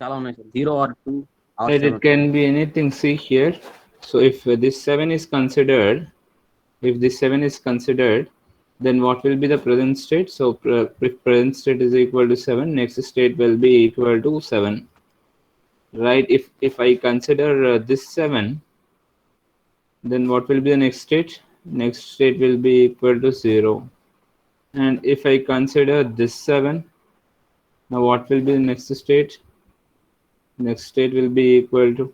చాలా ఉన్నాయి sir 0 or 2 or Right, 7. it can be anything. See here. So if this 7 is considered, if this 7 is considered, then what will be the present state? So if present state is equal to 7, next state will be equal to 7. Right? If I consider this 7, then what will be the next state? Next state will be equal to 0. And if I consider this 7, now what will be the next state? Next state will be equal to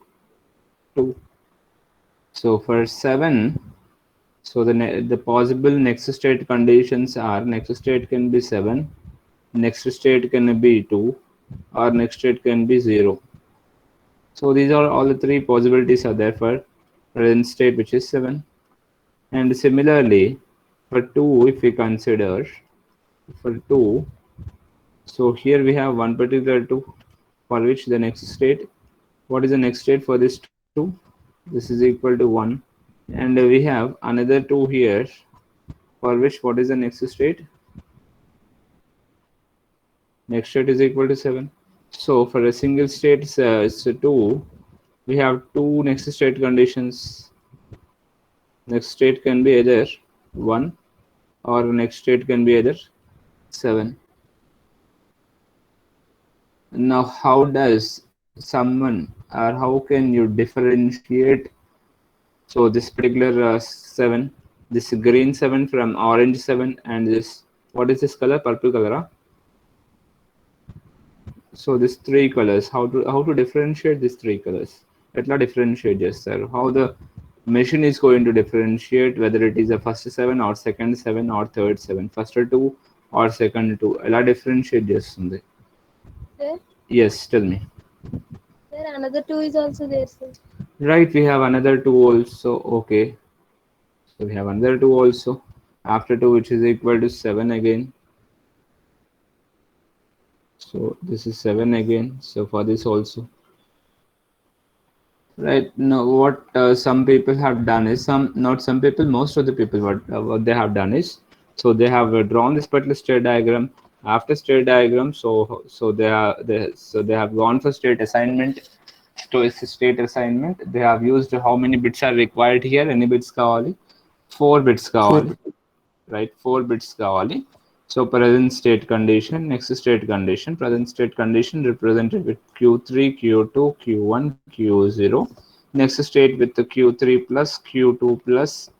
2. So for 7, so the possible next state conditions are: next state can be 7, next state can be 2, or next state can be 0. So these are all the three possibilities are there for present state, which is 7. And similarly, for 2, if we consider for 2, so here we have one particular 2 for which the next state, what is the next state for this 2? This is equal to 1. And we have another 2 here for which what is the next state? Next state is equal to 7. So for a single state it's 2, we have two next state conditions. Next state can be either 1 or next state can be either 7. Now how does someone, or how can you differentiate, so this particular 7, this green 7 from orange 7, and this, what is this color? Purple color, huh? So these three colors, how to differentiate these three colors? Etla differentiate just sir. How the machine is going to differentiate whether it is a first 7 or second 7 or third 7, first 2 or second 2? Ela differentiate చేస్తుంది. Sir, Yes, tell me. sir, another 2 is also there, sir. Right, we have another 2 also. Okay, so we have another 2 also after 2, which is equal to 7 again. So this is 7 again. So for this also. Right now, what some people have done is, not some people, most of the people, what they have done is, so they have drawn this particular state diagram. After state diagram, so they have gone for state assignment. To state assignment, they have used how many bits are required here. Any bits kawali? 4 bits kawali. Right, 4 bits kawali. So present state condition, next state condition, present state condition represented with Q3, Q2, Q1, Q0. Next state with the Q3 plus, Q2 plus,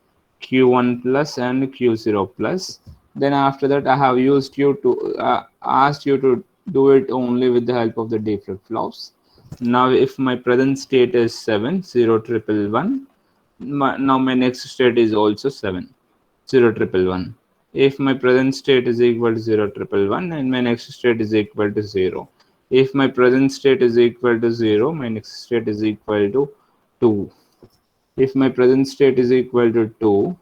Q1 plus, and Q0 plus. Then after that, I have used you to asked you to do it only with the help of the D flip flops. Now, if my present state is 7, 0, triple 1, now my next state is also 7, 0, triple 1. If my present state is equal to 0, triple 1, and my next state is equal to 0. If my present state is equal to 0, my next state is equal to 2. If my present state is equal to 2,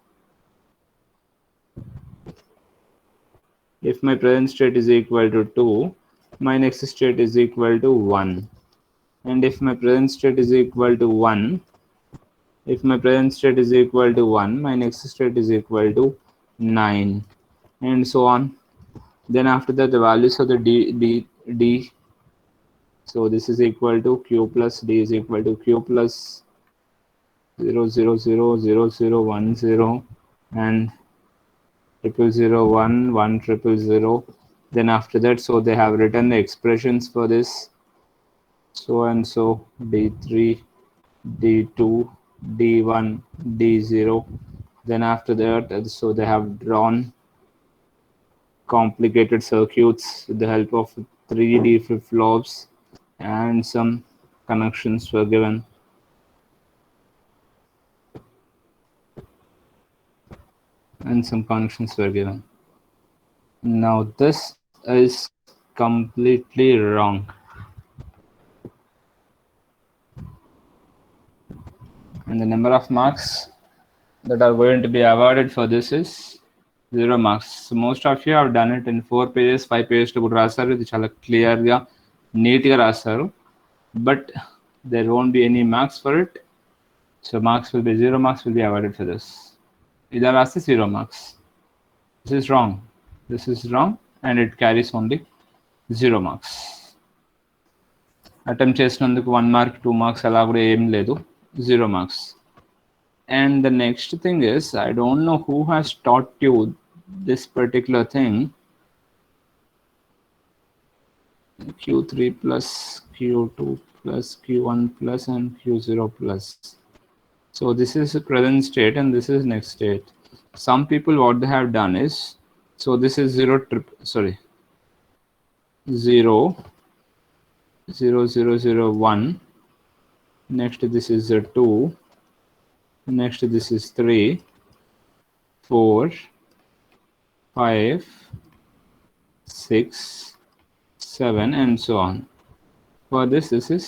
if my present state is equal to 2, my next state is equal to 1. And if my present state is equal to 1, if my present state is equal to 1, my next state is equal to 9, and so on. Then after that, the values of the d, so this is equal to q plus d is equal to q plus 0 0 0 0 0 1 0 and 0 0 1 1 0 0. Then after that, so they have written the expressions for this, so and so, d3, d2, d1, d0. Then after that, so they have drawn complicated circuits with the help of 3D flip flops, and some connections were given. Now this is completely wrong. And the number of marks that are going to be awarded for this is 0 marks. So most of you have done it in 4 pages, 5 pages to రాశారు. ఇది చాలా క్లియర్గా నీట్గా రాశారు. But there won't be any marks for it. So marks will be 0 marks will be awarded for this. ఇలా రాస్తే 0 marks. This is wrong. This is wrong, and it carries only 0 marks. Attempt చేసినందుకు 1 mark 2 marks అలా కూడా ఏం లేదు, 0 marks. And the next thing is, I don't know who has taught you this particular thing, Q3 plus Q2 plus Q1 plus and Q0 plus. So this is the present state and this is next state. Some people, what they have done is, so this is 0 0 0 0 0 1, next this is 2, next this is 3, 4, 5, 6, 7 and so on. For this is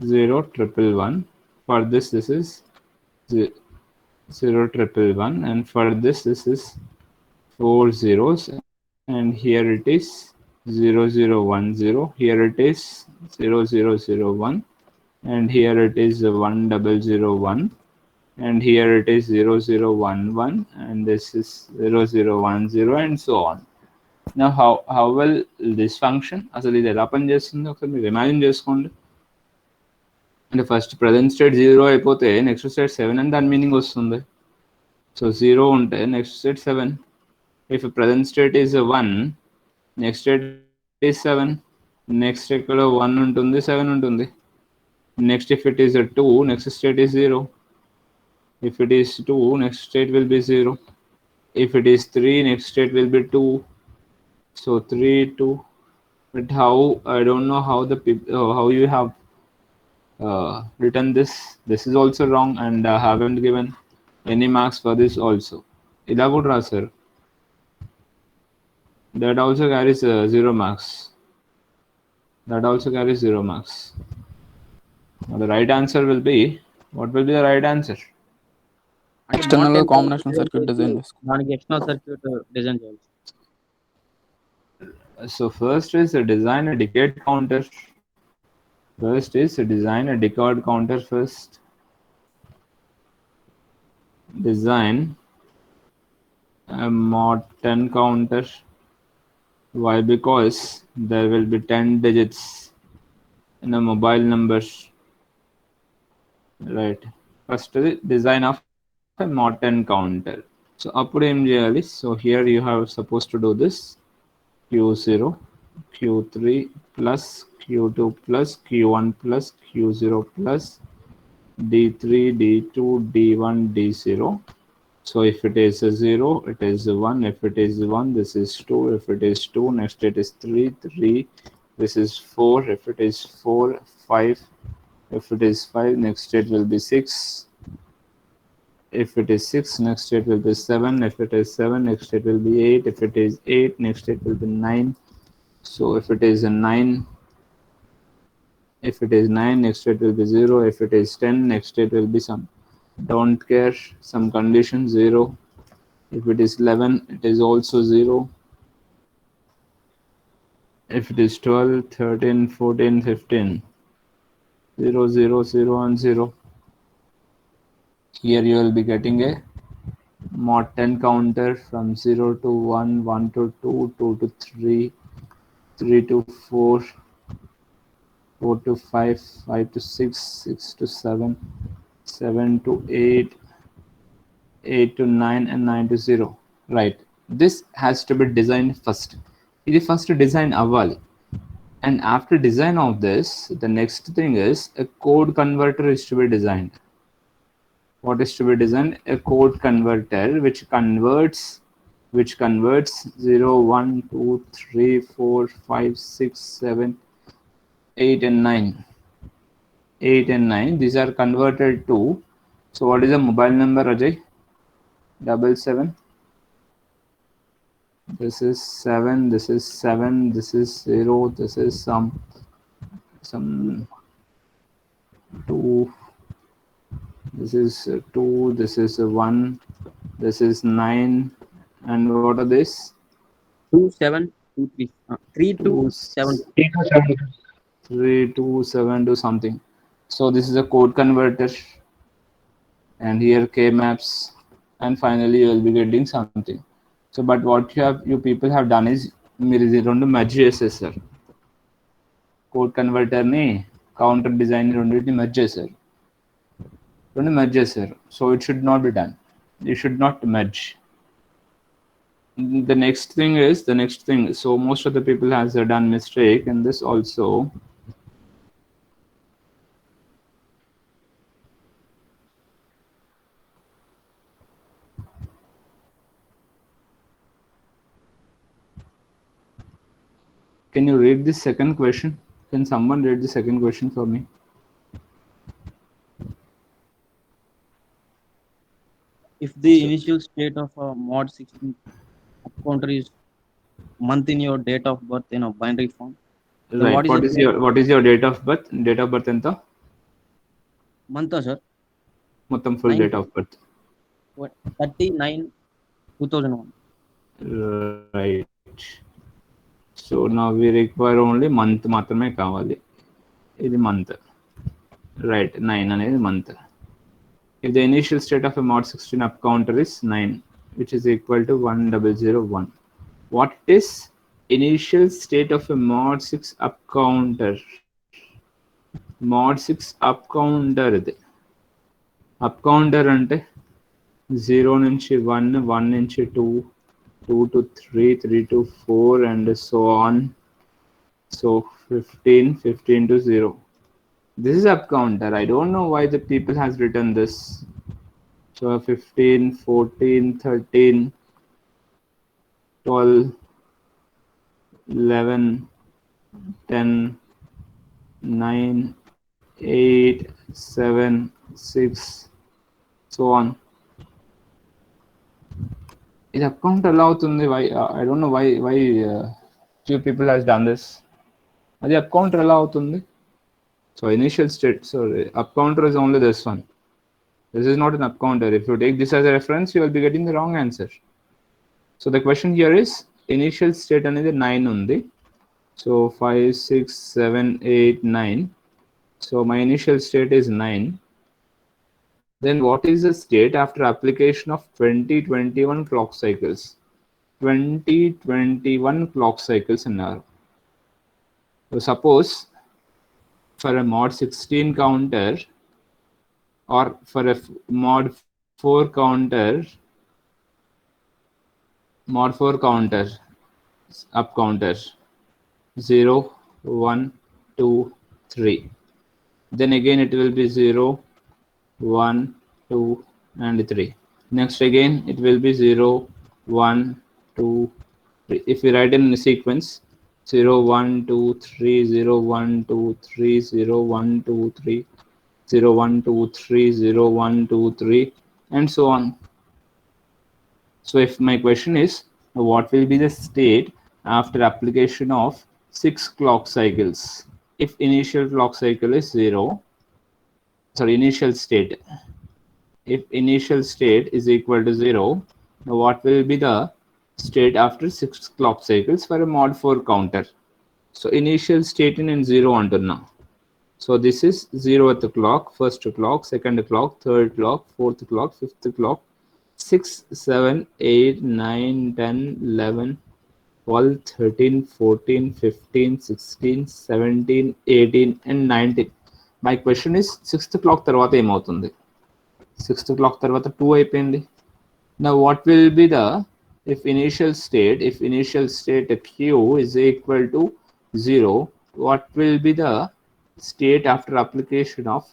0 1 1, for this is 0 1 1, and for this is 4 zeros, and here it is 0 0 1 0, here it is 0 0 0 1, and here it is 1 0 0 1, and here it is 0 0 1 1, and this is 0 0 1 0 and so on. Now how will this function, అసలు ఇది ఎలా పని చేస్తుందో ఒకసారి మీరు imagine చేసుకోండి. అంటే first present state 0 అయిపోతే నెక్స్ట్ స్టేట్ 7 అని దాని మీనింగ్ వస్తుంది. సో 0 ఉంటే next state 7. If present state is 1, next state is 7, next ఇక్కడ 1 ఉంటుంది, 7 ఉంటుంది. Next if it is a 2, next state is 0. If it is 2, next state will be 0. If it is 3, next state will be 2. So 3 2. But how, I don't know how the how you have written this. This is also wrong, and I haven't given any marks for this also. ఇలా కూడా రాశారు. That also carries 0 marks. That also carries 0 marks. Now the right answer will be, what will be the right answer? External combination circuit design. దానికి external circuit design చేయాలి. So first is design a decade counter. First is design a decade counter first. Design a mod 10 counter. Why? Because there will be 10 digits in a mobile number. Right. First design of a mod 10 counter. So appudu em cheyali? So here you have supposed to do this. Q0, Q3 plus Q2 plus Q1 plus Q0 plus D3, D2, D1, D0. So if it is a 0, it is a 1. If it is 1, this is 2. If it is 2, next it is 3, 3. This is 4. If it is 4, 5. If it is 5, next it will be 6. If it is 6, next it will be 7. If it is 7, next it will be 8. If it is 8, next it will be 9. So if it is a 9, if it is 9, next it will be 0. If it is 10, next it will be some, don't care, some condition 0. If it is 11, it is also 0. If it is 12, 13, 14, 15, 0 0 0 and 0. Here you will be getting a mod 10 counter from 0 to 1, 1 to 2, 2 to 3, 3 to 4, 4 to 5, 5 to 6, 6 to 7, 7 to 8, 8 to 9 and 9 to 0. Right. This has to be designed first. It is first design avali. And after design of this, the next thing is a code converter is to be designed. What is to be designed? A code converter which converts 0, 1, 2, 3, 4, 5, 6, 7, 8 and 9. 8 and 9. These are converted to. So what is the mobile number, Ajay? 77. This is 7. This is 7. This is 0. This is some 2. This is 2. This is 1. This is 9. And what are this? 2 7 2 3 3 2 7 3 2 7 to something. So this is a code converter, and here K maps, and finally you will be getting something. So but what you people have done is మీరు ఇది రెండు merge చేసేస్తారు. Code కన్వర్టర్ని counter design రెండింటిని merge చేశారు. So it should not be done. You should not merge. The next thing, so most of the people has done mistake in this also. Can you read the second question? Can someone read the second question for me? If the initial state of a mod 16 up counter is month in your date of birth in a binary form, then Right. What is your date of birth? Date of birth enta? month, sir? Mottam full 9. date of birth. 39/2001. Right. So now we require only month మాత్రమే కావాలి. ఇది month. Right. 9 అనేది month. If the initial state of a mod 16 up counter is 9, which is equal to 1001. What is initial state of a mod 6 up counter? Mod 6 up counter ఇది. Up counter అంటే 0 నుంచి 1, 1 నుంచి 2, 2 to 3, 3 to 4, and so on. So 15, 15 to 0. This is up counter. I don't know why the people has written this. So 15, 14, 13, 12, 11, 10, 9, 8, 7, 6, so on. This up counter allow tundi. Why? I don't know why few people has done this. Adi up counter allow tundi. So initial state. So up counter is only this one. This is not an up counter. If you take this as a reference, you will be getting the wrong answer. So the question here is initial state అనేది 9 ఉంది. So 5, 6, 7, 8, 9. So my initial state is 9. Then what is the state after application of 2021 clock cycles? 2021 clock cycles అన్నారు. So suppose for a mod 16 counter or for a mod 4 counter, up counter 0, 1, 2, 3. Then again it will be 0, 1, 2, and 3. Next again it will be 0, 1, 2, 3. If we write in sequence 0, 1, 2, 3, 0, 1, 2, 3, 0, 1, 2, 3, 0, 1, 2, 3, 0, 1, 2, 3, and so on. So if my question is, what will be the state after application of 6 clock cycles? If initial clock cycle is 0, sorry, initial state. If initial state is equal to 0, what will be the state after 6 clock cycles for a mod 4 counter? So initial state in 0 antunna. So this is 0th clock, first clock, second clock, third clock, fourth clock, fifth clock, 6, 7, 8, 9, 10, 11, 12, 13, 14, 15, 16, 17, 18, and 19. My question is 6th clock తర్వాత ఏమవుతుంది? 6th clock తర్వాత 2 అయిపోయింది. Now what will be the if initial state q is equal to 0, what will be the state after application of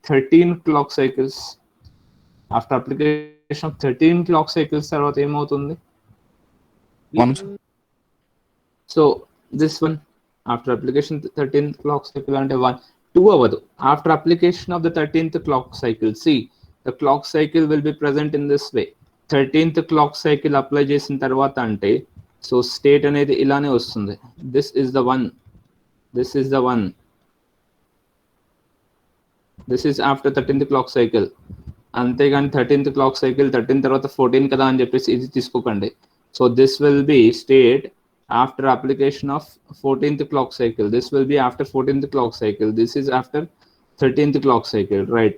13 clock cycles? After application of 13 clock cycles తర్వాత ఏమవుతుంది? 1. So this one after application 13th clock cycle అంటే 1, 2 అవ్వదు. After application of the 13th clock cycle, see the clock cycle will be present in this way. 13th clock cycle apply చేసిన తర్వాత అంటే so state అనేది ఇలానే వస్తుంది. This is the one. This is after 13th clock cycle. అంతేగాని 13th clock cycle 13 తర్వాత 14 కదా అని చెప్పేసి ఇది తీసుకోకండి. So this will be state after application of 14th clock cycle. This will be after 14th clock cycle. This is after 13th clock cycle, right?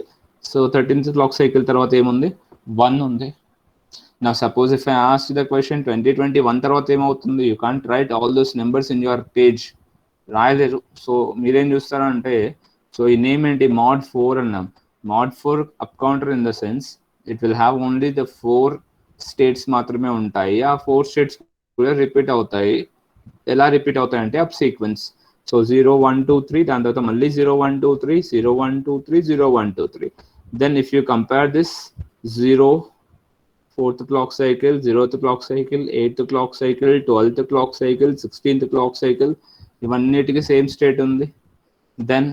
So 13th clock cycle తర్వాత ఏముంది? 1 ఉంది. Now suppose if I ask you the question 2021 తర్వాత ఏమవుతుంది? You can't write all those numbers in your page. రాయలేరు. So మీరేం చూస్తారంటే, so ఈ name ఏంటి, mod 4 అన్నాం. mod 4 up counter in the sense it will have only the 4 states మాత్రమే ఉంటాయి. ఆ 4 స్టేట్స్ కూడా రిపీట్ అవుతాయి. ఎలా రిపీట్ అవుతాయి అంటే అప్ సీక్వెన్స్. సో 0 1 2 3, దాని తర్వాత మళ్ళీ 0 1 2 3, 0 1 2 3, 0 1 2 3. Then if you compare this 0 4th clock cycle, 0th clock cycle, 8th clock cycle, 12th clock cycle, 16th clock cycle, ఇవన్నిటికి సేమ్ స్టేట్ ఉంది. Then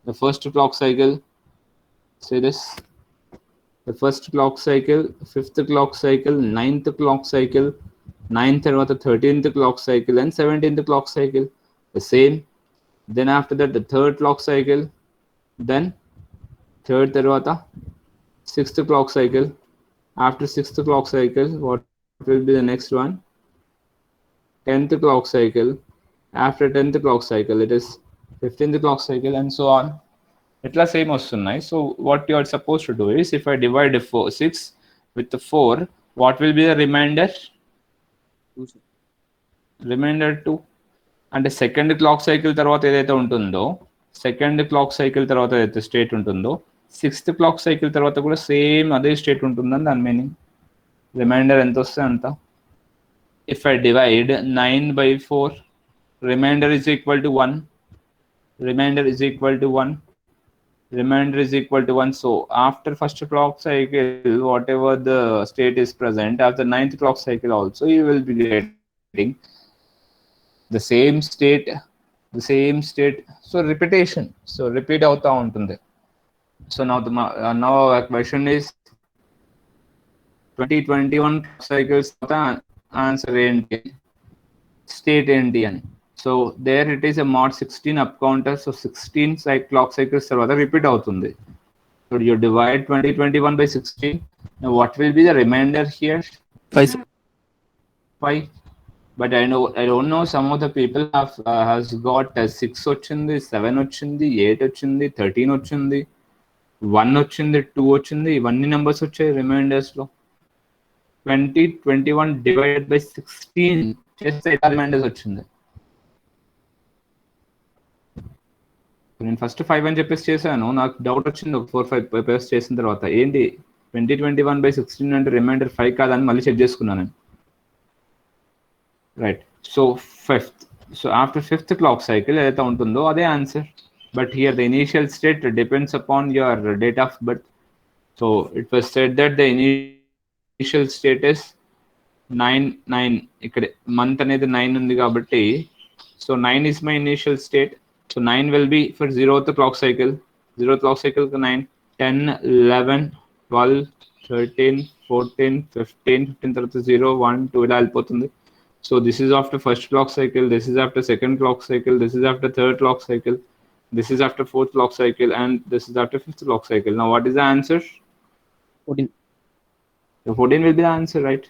the first clock cycle, say this, the first clock cycle, 5th clock cycle, 9th clock cycle, 9 తర్వాత 13th clock cycle and 17th clock cycle the same. Then after that the third clock cycle, then third తర్వాత 6th clock cycle. After 6th clock cycle, what will be the next one? 10th clock cycle. After 10th clock cycle, it is 15th clock cycle and so on. Itla same వస్తున్నాయి. So what you are supposed to do is, if I divide 6 with the 4, what will be the remainder? 2, sir. Remainder 2. అంటే second clock cycle తర్వాత ఏదైతే ఉంటుందో, second clock cycle తర్వాత ఏదైతే state ఉంటుందో, 6th clock cycle తర్వాత కూడా సేమ్ అదే స్టేట్ ఉంటుందని దాని మీనింగ్. రిమైండర్ ఎంత వస్తే అంత. If I divide 9 by 4, remainder is equal to 1. Remainder is equal to 1. Remainder is equal to 1. So after first clock cycle, whatever the state is present, after 9th clock cycle also, you will be getting the same state, the same state. So repetition. So repeat అవుతా ఉంటుంది. So now our question is 2021 cycles answer ఏంటి, state ఏంటి అని. So there it is a mod 16 up counter. So 16 clock cycles తర్వాత repeat అవుతుంది. So you divide 2021 by 16. What will be the remainder here? 5. 5. But I don't know, some of the people has got 6 వచ్చింది, 7 వచ్చింది, 8 వచ్చింది, 13 వచ్చింది, 1 వచ్చింది, 2 వచ్చింది, ఇవన్నీ numbers వచ్చాయి రిమైండర్స్ లో. 2021 డివైడెడ్ బై 16 చేస్తే ఎలా రిమైండర్స్ వచ్చింది? నేను ఫస్ట్ 5 అని చెప్పేసి చేశాను, నాకు డౌట్ వచ్చింది ఒక 4-5 పేపర్స్ చేసిన తర్వాత, ఏంటి 2021 by 16 అంటే రిమైండర్ 5 కాదని మళ్ళీ చెక్ చేసుకున్నాను నేను. Right. So 5th. So after 5th clock cycle ఏదైతే ఉంటుందో అదే answer. But here the initial state depends upon your date of birth. So it was said that the initial state is 9. ఇక్కడ month అనేది 9 ఉంది కాబట్టి, so 9 is my initial state. So 9 will be for 0th clock cycle. 0th clock cycle 9, 10, 11, 12, 13, 14, 15 తర్వాత 0, 1, 2 ఇలా వెళ్ళిపోతుంది. So this is after first clock cycle, this is after second clock cycle, this is after third clock cycle, this is after fourth clock cycle, and this is after fifth clock cycle. Now what is the answer? 14. So 14 will be the answer, right?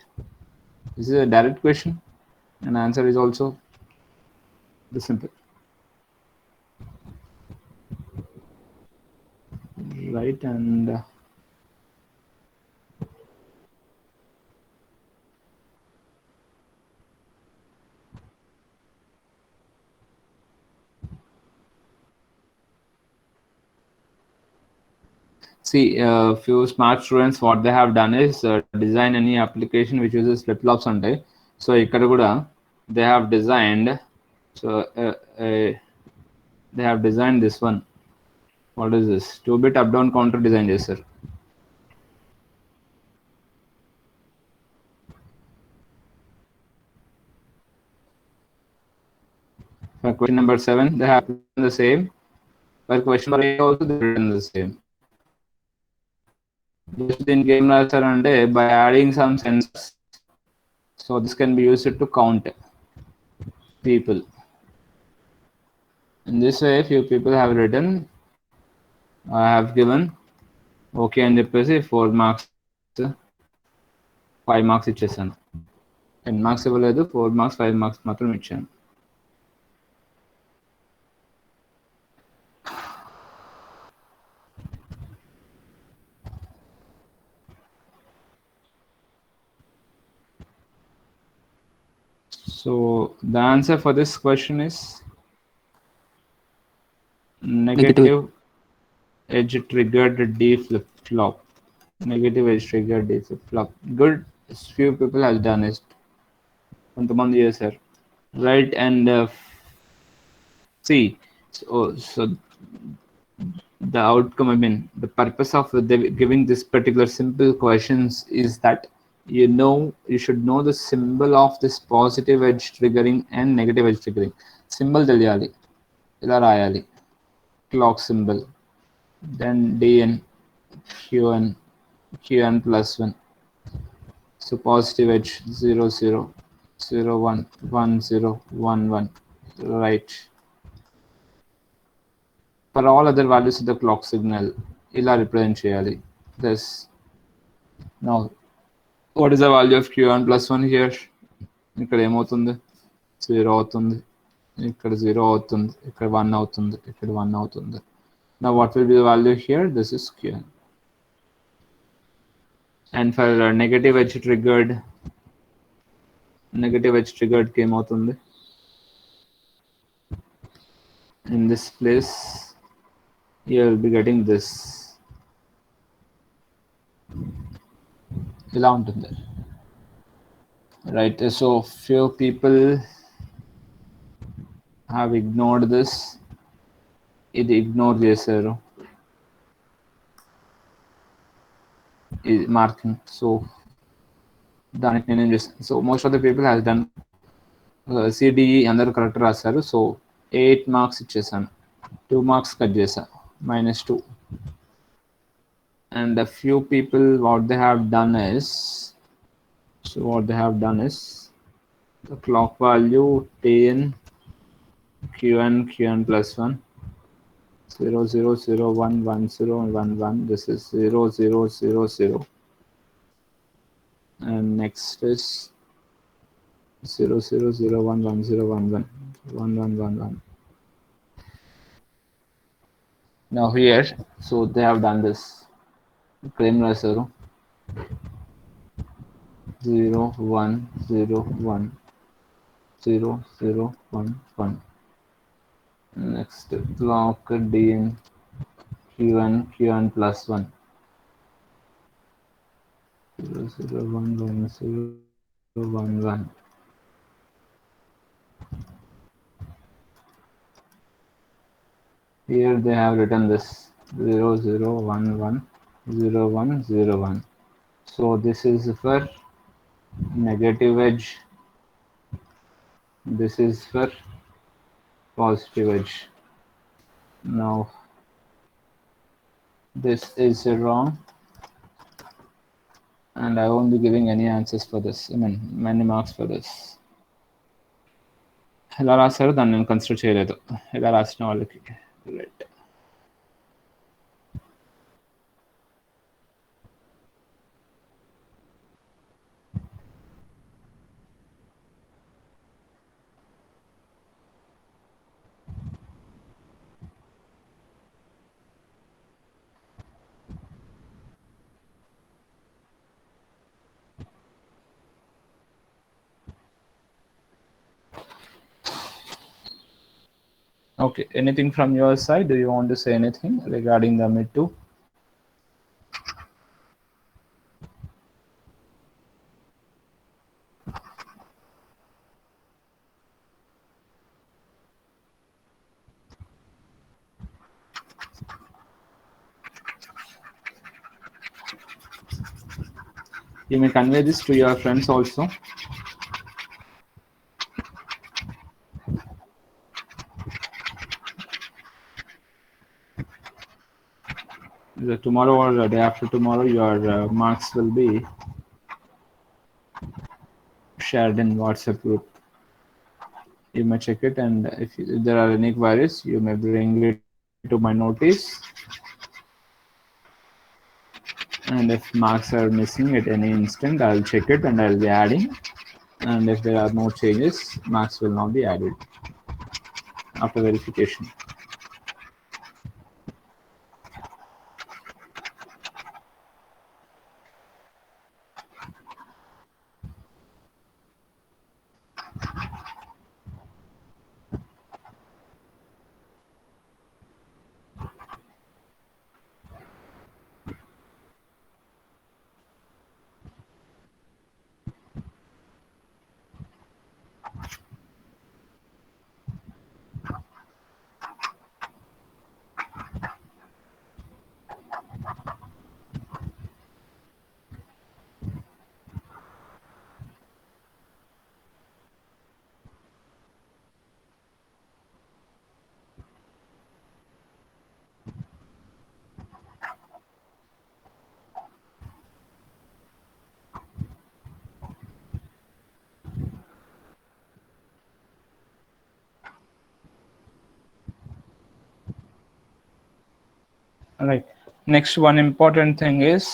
This is a direct question, and answer is also this simple. Right, and see, few smart students, what they have done is design any application which uses flip-flops ante. So ikkada kuda they have designed, so they have designed this one. What is this? 2-bit up-down counter design చేశారు. For question number 7, they have done the same. For question number 8 also they have done the same. Just దీనికి ఏం రాశారంటే, by adding some sensors, so this can be used to count people. In this way, few people have written, I have given okay అని చెప్పేసి 4 marks 5 marks ఇచ్చేసాను. 10 marks ఇవ్వలేదు, 4 marks 5 marks మాత్రం ఇచ్చాను. So the answer for this question is Negative edge triggered D flip flop. Negative edge triggered D flip flop. Good. Few people have done it. కొంతమంది చేశారు. Right, and see, so the outcome, I mean, the purpose of giving this particular simple questions is that you should know the symbol of this positive edge triggering and negative edge triggering. Symbol తెలియాలి, ఇలా రాయాలి, clock symbol, then dn, qn plus 1. So positive edge 0 0 0 1 1 0 1 1, right? For all other values of the clock signal, ఇలా represent చేయాలి. This. Now, what is the value of q1 plus 1 here? ఇక్కడ ఏమవుతుంది? 0 అవుతుంది, ఇక్కడ 0 అవుతుంది, ఇక్కడ 1 అవుతుంది, ఇక్కడ 1 అవుతుంది. Now, what will be the value here? This is qn. And for negative edge triggered ఏమవుతుంది? In this place, you will be getting this. ఇలా ఉంటుంది, right? So few people have ignored this. ఇది ignore చేశారు, ఇది marking. So దానికి నేనేం చేస్తాను, so most of the people has done CDE అందరూ కరెక్ట్ రాశారు. సో 8 మార్క్స్ ఇచ్చేసాను, 2 మార్క్స్ కట్ చేశాను, -2. And a few people, what they have done is the clock value tn qn plus 1 0 0 0 1 1 0 1 1. This is 0 0 0 0, and next is 0 0 0 1 1 0 1 1 1 1 1 1. Now here, so they have done this. Claim రాశారు 0 1 0 1 0 0 1 1. Next, clock dn qn plus 1 0 0 1 1 0 1 1. Here they have written this 0 0 1 1 0 1 0 1. So this is for negative edge, this is for positive edge. Now this is wrong, and I won't be giving any answers for this, I mean many marks for this. ఎలా రాశారు దాన్ని నేను consider చేయలేదు, ఎలా రాసిన వాళ్ళకి. Right, okay. Anything from your side? Do you want to say anything regarding the mid 2? You may convey this to your friends also. Either tomorrow or the day after tomorrow, your marks will be shared in WhatsApp group. You may check it, and if there are any queries, you may bring it to my notice. And if marks are missing at any instant, I'll check it and I'll be adding. And if there are no changes, marks will not be added after verification. Right. Next, one important thing is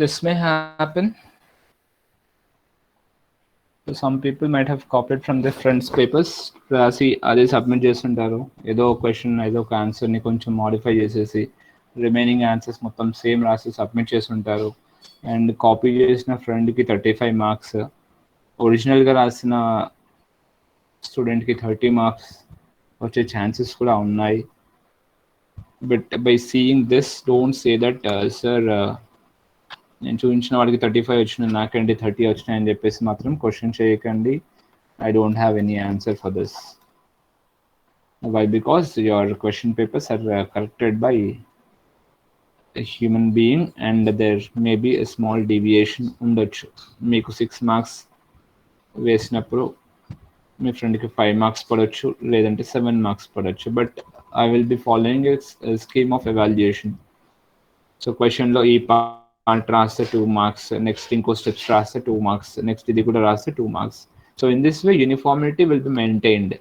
this may happen. So some people might have copied from their friends' papers. రాసి అదే submit చేస్తుంటారు. ఏదో question ఏదో ఒక ఆన్సర్ని కొంచెం modify చేసేసి remaining answers మొత్తం సేమ్ రాసి సబ్మిట్ చేస్తుంటారు. అండ్ కాపీ చేసిన ఫ్రెండ్కి 35 మార్క్స్, ఒరిజినల్గా రాసిన స్టూడెంట్కి 30 మార్క్స్ వచ్చే ఛాన్సెస్ కూడా ఉన్నాయి. But by seeing this don't say that sir నేను చూపించిన వాడికి 35 వచ్చినాయి నాకండి 30 వచ్చినాయని చెప్పేసి మాత్రం క్వశ్చన్ చేయకండి. I don't have any answer for this. Why? Because your question papers are corrected by a human being and there may be a small deviation ఉండొచ్చు. మీకు 6 మార్క్స్ వేసినప్పుడు మీ ఫ్రెండ్కి 5 మార్క్స్ పడవచ్చు, లేదంటే 7 మార్క్స్ పడవచ్చు. But I will be following scheme of evaluation. So క్వశ్చన్లో ఈ part రాస్తే 2 మార్క్స్, నెక్స్ట్ ఇంకో స్టెప్స్ రాస్తే 2 మార్క్స్, నెక్స్ట్ ఇది కూడా రాస్తే 2 marks. So in this way, uniformity will be maintained.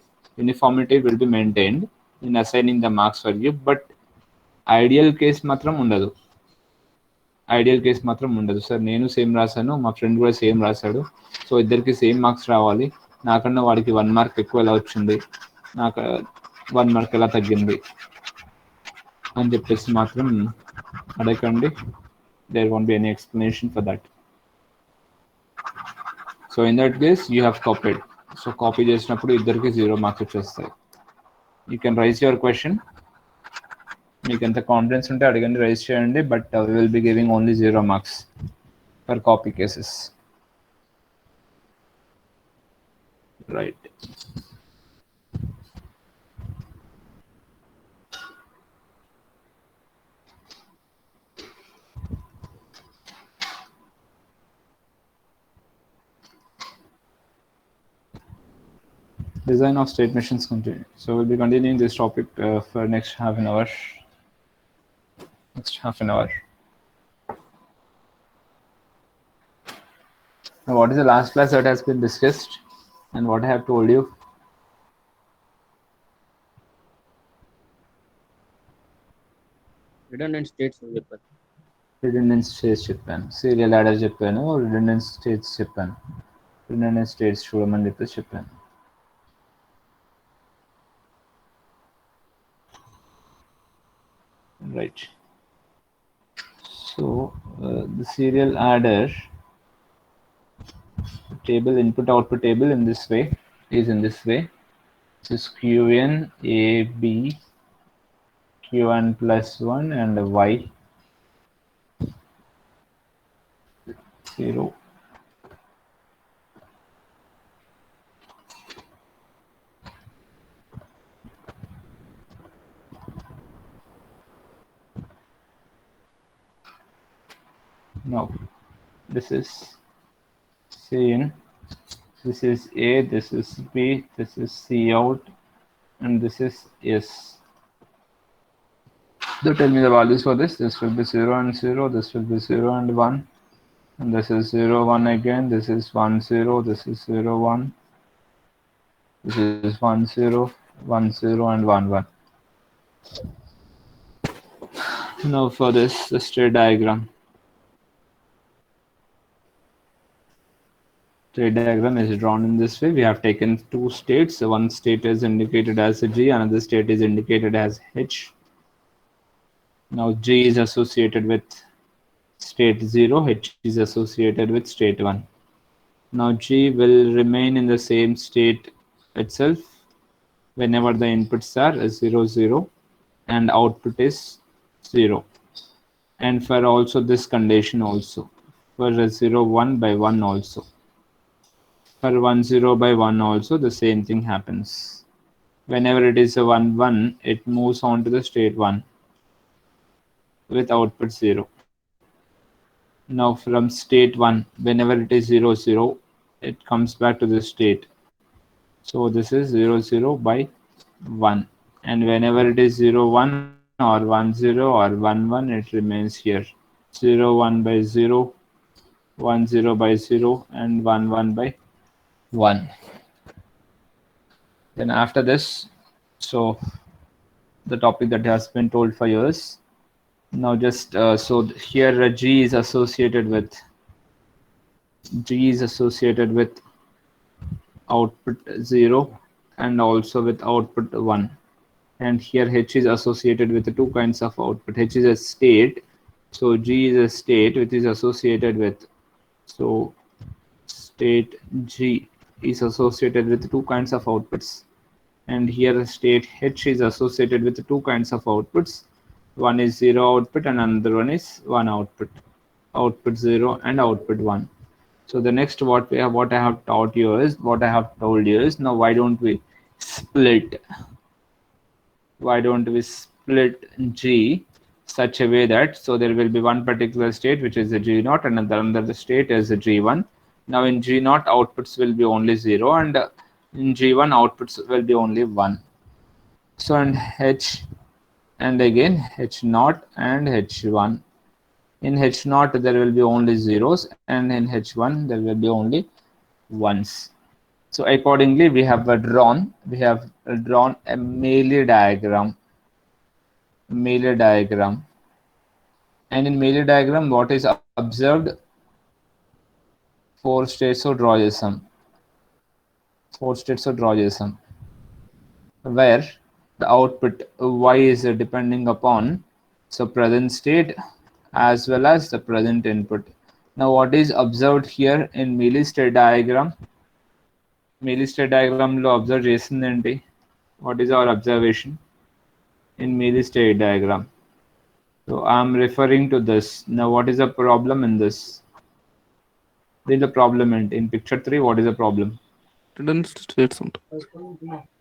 Uniformity will be maintained in assigning the marks for you. But ideal case మాత్రం ఉండదు. ఐడియల్ కేస్ మాత్రం ఉండదు. సార్ నేను సేమ్ రాశాను, మా ఫ్రెండ్ కూడా సేమ్ రాశాడు, సో ఇద్దరికి సేమ్ మార్క్స్ రావాలి, నాకన్నా వాడికి 1 మార్క్ ఎక్కువ ఎలా వచ్చింది, నాకు 1 మార్క్ ఎలా తగ్గింది అని చెప్పేసి మాత్రం అడగండి. There won't be any explanation for that. So in that case you have copied. So copy చేసినప్పుడు ఇద్దరికి 0 మార్క్స్ వచ్చేస్తాయి. You can raise your question. మీకు ఎంత కాన్ఫిడెన్స్ ఉంటే అడగండి, రైజ్ చేయండి. But we will be giving only 0 marks for copy cases. Right. Design of state machines continue. So we'll be continuing this topic for next half an hour. Now, what is the last class that has been discussed and what I have told you? Redundant states చెప్పారు. Redundant states చెప్పాను, serial order చెప్పాను, redundant states చెప్పాను, redundant states చూడమని చెప్పేసి చెప్పాను. Right. So the serial adder table, input output table in this way is in this way. This is Qn AB Q1 plus 1 and Y 0. this is C in, this is A, this is B, this is C out, and this is S. So tell me the values for this. This will be 0 and 0, this will be 0 and 1, and this is 0, 1 again, this is 1, 0, this is 0, 1, this is 1, 0, 1, 0, and 1, 1. Now for this, the state diagram. State diagram is drawn in this way. We have taken two states. So one state is indicated as a G, another state is indicated as H. Now G is associated with state 0, H is associated with state 1. Now G will remain in the same state itself whenever the inputs are 0, 0 and output is 0. And for also this condition also, for 0, 1 by 1 also. For 1, 0 by 1 also the same thing happens. Whenever it is a 1, 1, it moves on to the state 1 with output 0. Now from state 1, whenever it is 0, 0, it comes back to the state. So this is 0, 0 by 1. And whenever it is 0, 1 or 1, 0 or 1, 1, it remains here. 0, 1 by 0, 1, 0 by 0, and 1, 1 by 1. Then after this, so the topic that has been told for years. Now just so here G is associated with output 0 and also with output 1, and here H is associated with the two kinds of output. H is a state, so G is a state which is associated with, so state G is associated with two kinds of outputs, and here state H is associated with two kinds of outputs. One is 0 output and another one is 1 output, output 0 and output 1. So the next what I have told you is now why don't we split G such a way that so there will be one particular state which is a G0 and another state is a G1. Now in G0 outputs will be only 0 and in G1 outputs will be only 1. So and H and again H0 and H1. In H0 there will be only zeros and in H1 there will be only ones. So accordingly we have drawn a Mealy diagram. And in Mealy diagram what is observed? 4 states of Drawgism. Where the output Y is depending upon so present state as well as the present input. Now what is observed here in Mealy state diagram? Mealy state diagram lo observe chesindenti. What is our observation in Mealy state diagram? So I am referring to this. Now what is the problem in this? What is the problem in picture 3? What is the problem? Redundant states ఉంటాయి.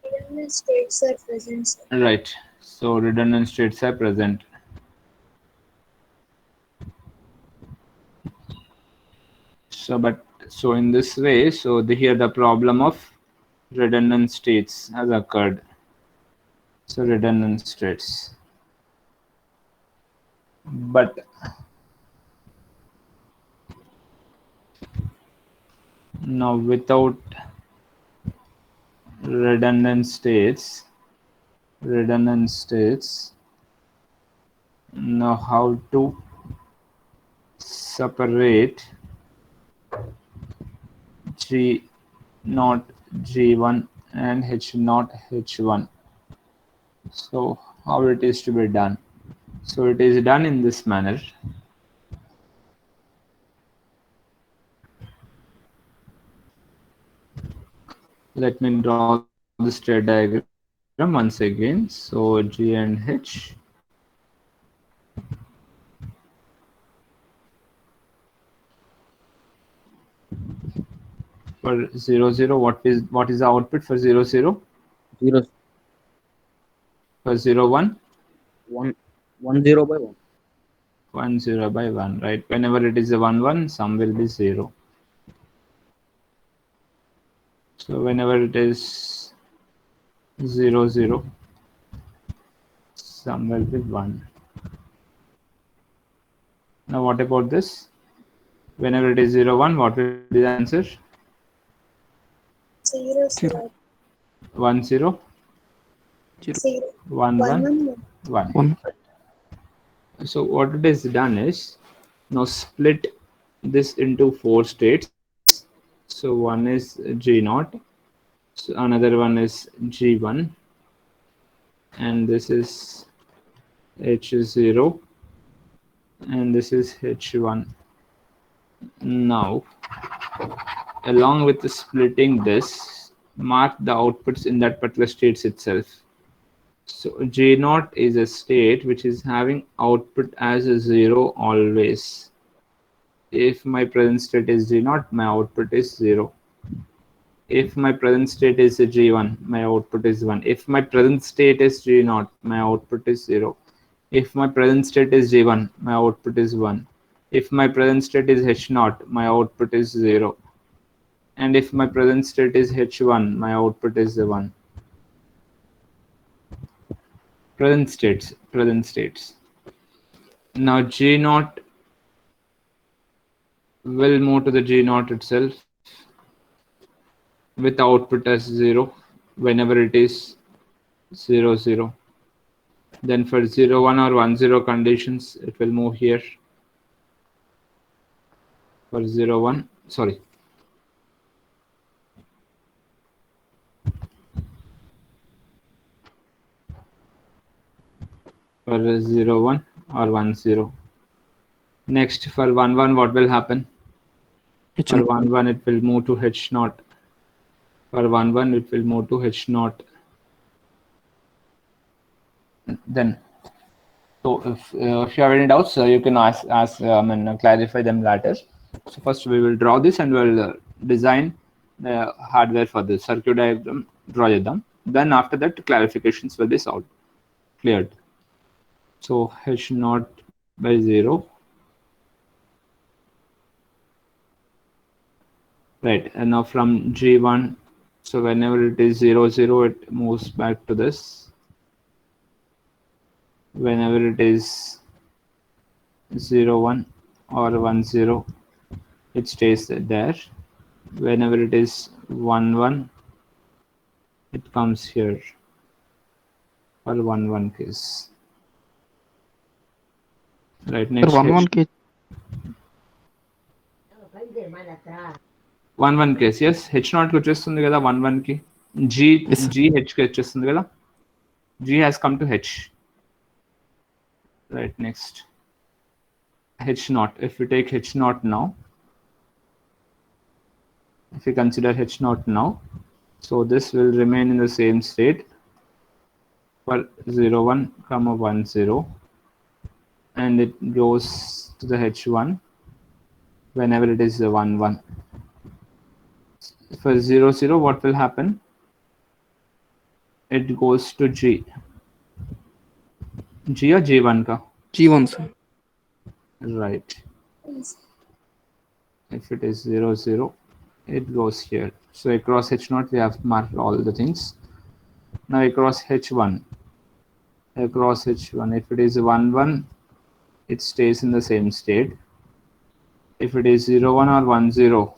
Redundant states are present, sir. Right. So redundant states are present. So in this way, so here the problem of redundant states has occurred. So redundant states. But now without redundant states, now how to separate G0 G1 and H0 H1? So how it is to be done? So it is done in this manner. Let me draw the state diagram once again. So G and H. For 0, 0, what is the output for 0, 0? 0, For 0, 1? 1, 1, 0 by 1. 1 0 by 1, right? Whenever it is a 1 1, sum will be 0. So whenever it is 0 0, sum will be 1. Now what about this? Whenever it is 0 1, what will be the answer? 0 0 1 0, 0 1 1 1, 1 1. So what it is done is, now split this into 4 states. So one is G0, so another one is G1, and this is H0, and this is H1. Now, along with splitting this, mark the outputs in that particular states itself. So J0 is a state which is having output as a 0 always. If my present state is G0, my output is 0. If my present state is a G1, my output is 1. If my present state is G0, my output is 0. If my present state is G1, my output is 1. If my present state is H0, my output is 0. And if my present state is H1, my output is 1. Present states. Now G0 will move to the G0 itself with output as 0 whenever it is 0 0. Then for 0 1 or 1 0 conditions, it will move here. For 0 1, sorry. For 0 1 or 1 0. Next, for 1 1, what will happen? For 1 1, it will move to H0. For 1 1, it will move to H0. Then, so if you have any doubts, you can ask and clarify them later. So first we will draw this and we'll design the hardware for the circuit diagram, draw them. Then after that, clarifications will be solved, cleared. So H0 by 0. Right, and now from G1, so whenever it is 0 0, it moves back to this. Whenever it is 0 1 or 1 0, it stays there. Whenever it is 1 1, it comes here for 1 1 case. Right, next 1 1 case. 1 1 case, yes. H0 కి వచ్చేస్తుంది కదా 1 1 కి. H కి వచ్చేస్తుంది కదా. G has come to H. Right, next. H0. If we take H0 now, if we consider H0 now, so this will remain in the same state for 0 1 comma 1 0, and it goes to the H1 whenever it is 1 1. For 0 0, what will happen? It goes to G. G or G1 ka? G1 sir. Right. If it is 0 0, it goes here. So across H0 we have marked all the things. Now across H1, if it is 1 1, it stays in the same state. If it is 0 1 or 1 0,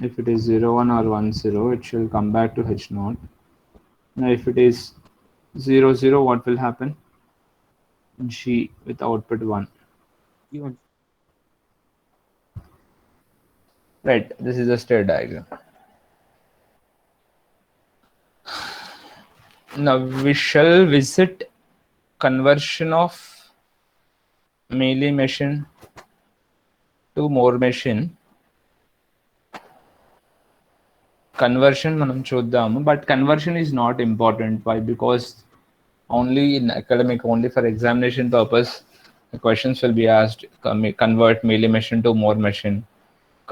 if it is 0 1 or 1 0, it shall come back to H0. Now if it is 0 0, what will happen? G with output 1. Even Right, this is a state diagram. Now we shall visit conversion of Mealy machine to Moore machine. Conversion manam chuddam, but conversion is not important. Why? Because only in academic, only for examination purpose, the questions will be asked, convert Mealy machine to Moore machine.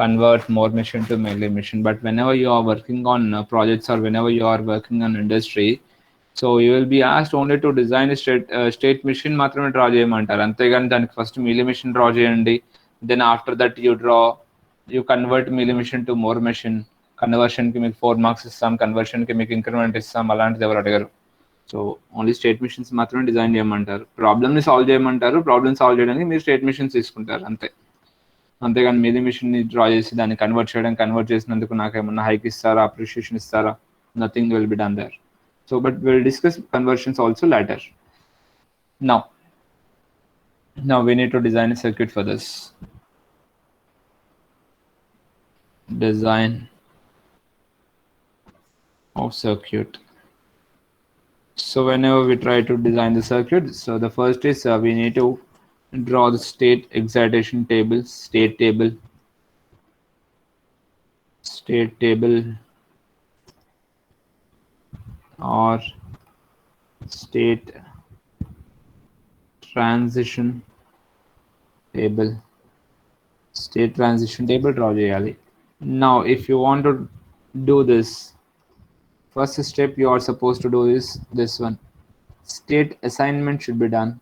convert more machine to melee machine. But whenever you are working on projects or whenever you are working on industry, so you will be asked only to design a state machine మాత్రమే draw చేయమంటారు, అంతేగాని దానికి first Mealy machine draw చేయండి, then after that you convert Mealy machine to Moore machine, కన్వర్షన్కి మీకు 4 marks ఇస్తాం, కన్వర్షన్కి మీకు increment ఇస్తాం, అలాంటిది ఎవరు అడగరు. సో ఓన్లీ స్టేట్ మిషన్స్ మాత్రమే డిజైన్ చేయమంటారు, ప్రాబ్లమ్ని సాల్వ్ చేయమంటారు, ప్రాబ్లమ్ సాల్వ్ చేయడానికి మీరు స్టేట్ మిషన్స్ తీసుకుంటారు అంతే. అంతేగాని మీది మిషన్ని డ్రా చేసి దాన్ని కన్వర్ట్ చేసినందుకు నాకు ఏమన్నా హైక్ ఇస్తారా, అప్రిషియేషన్ ఇస్తారా, nothing will be done there. So, but we'll discuss conversions also later. Now we need to design a circuit for this. Design of circuit. So whenever we try to design the circuit, so the first is we need to draw the state excitation table, state table or state transition table draw cheyali. Now if you want to do this, first step you are supposed to do is this one, state assignment should be done.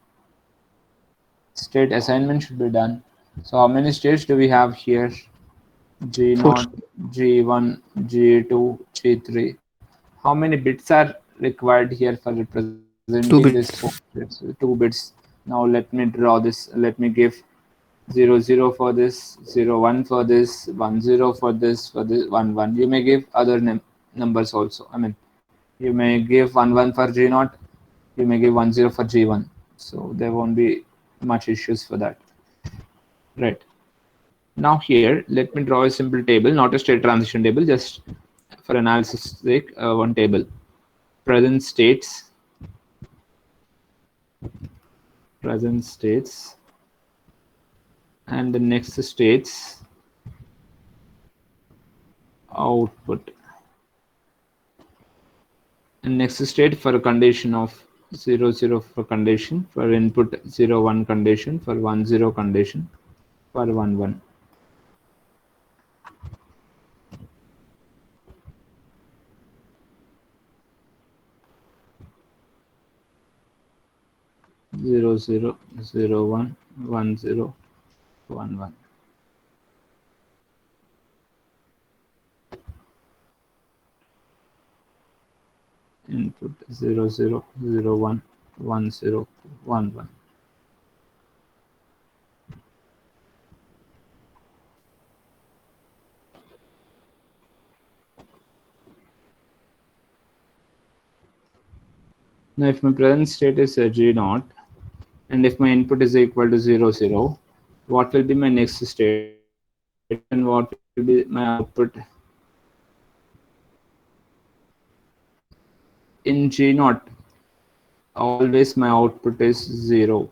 So how many states do we have here? G0, G1, G2, G3. How many bits are required here for representing 2 bits. this 4 bits? 2 bits. Now let me draw this. Let me give 0 0 for this, 0 1 for this, 1 0 for this, 1 1. You may give other numbers also. I mean, you may give 1 1 for G0. You may give 1 0 for G1. So there won't be much issues for that. Right. Now here, let me draw a simple table, not a state transition table, just for analysis sake, one table. Present states, and the next states output, and next state for a condition of 0 0 for condition, for input 0 1 condition, for 1 0 condition, for 1 1. Zero zero 0 1 1 0 1 1. Input 0 0 0 1 1 0 1 1. Now if my present state is G0 and if my input is equal to 0 0, what will be my next state and what will be my output? In G0, always my output is 0.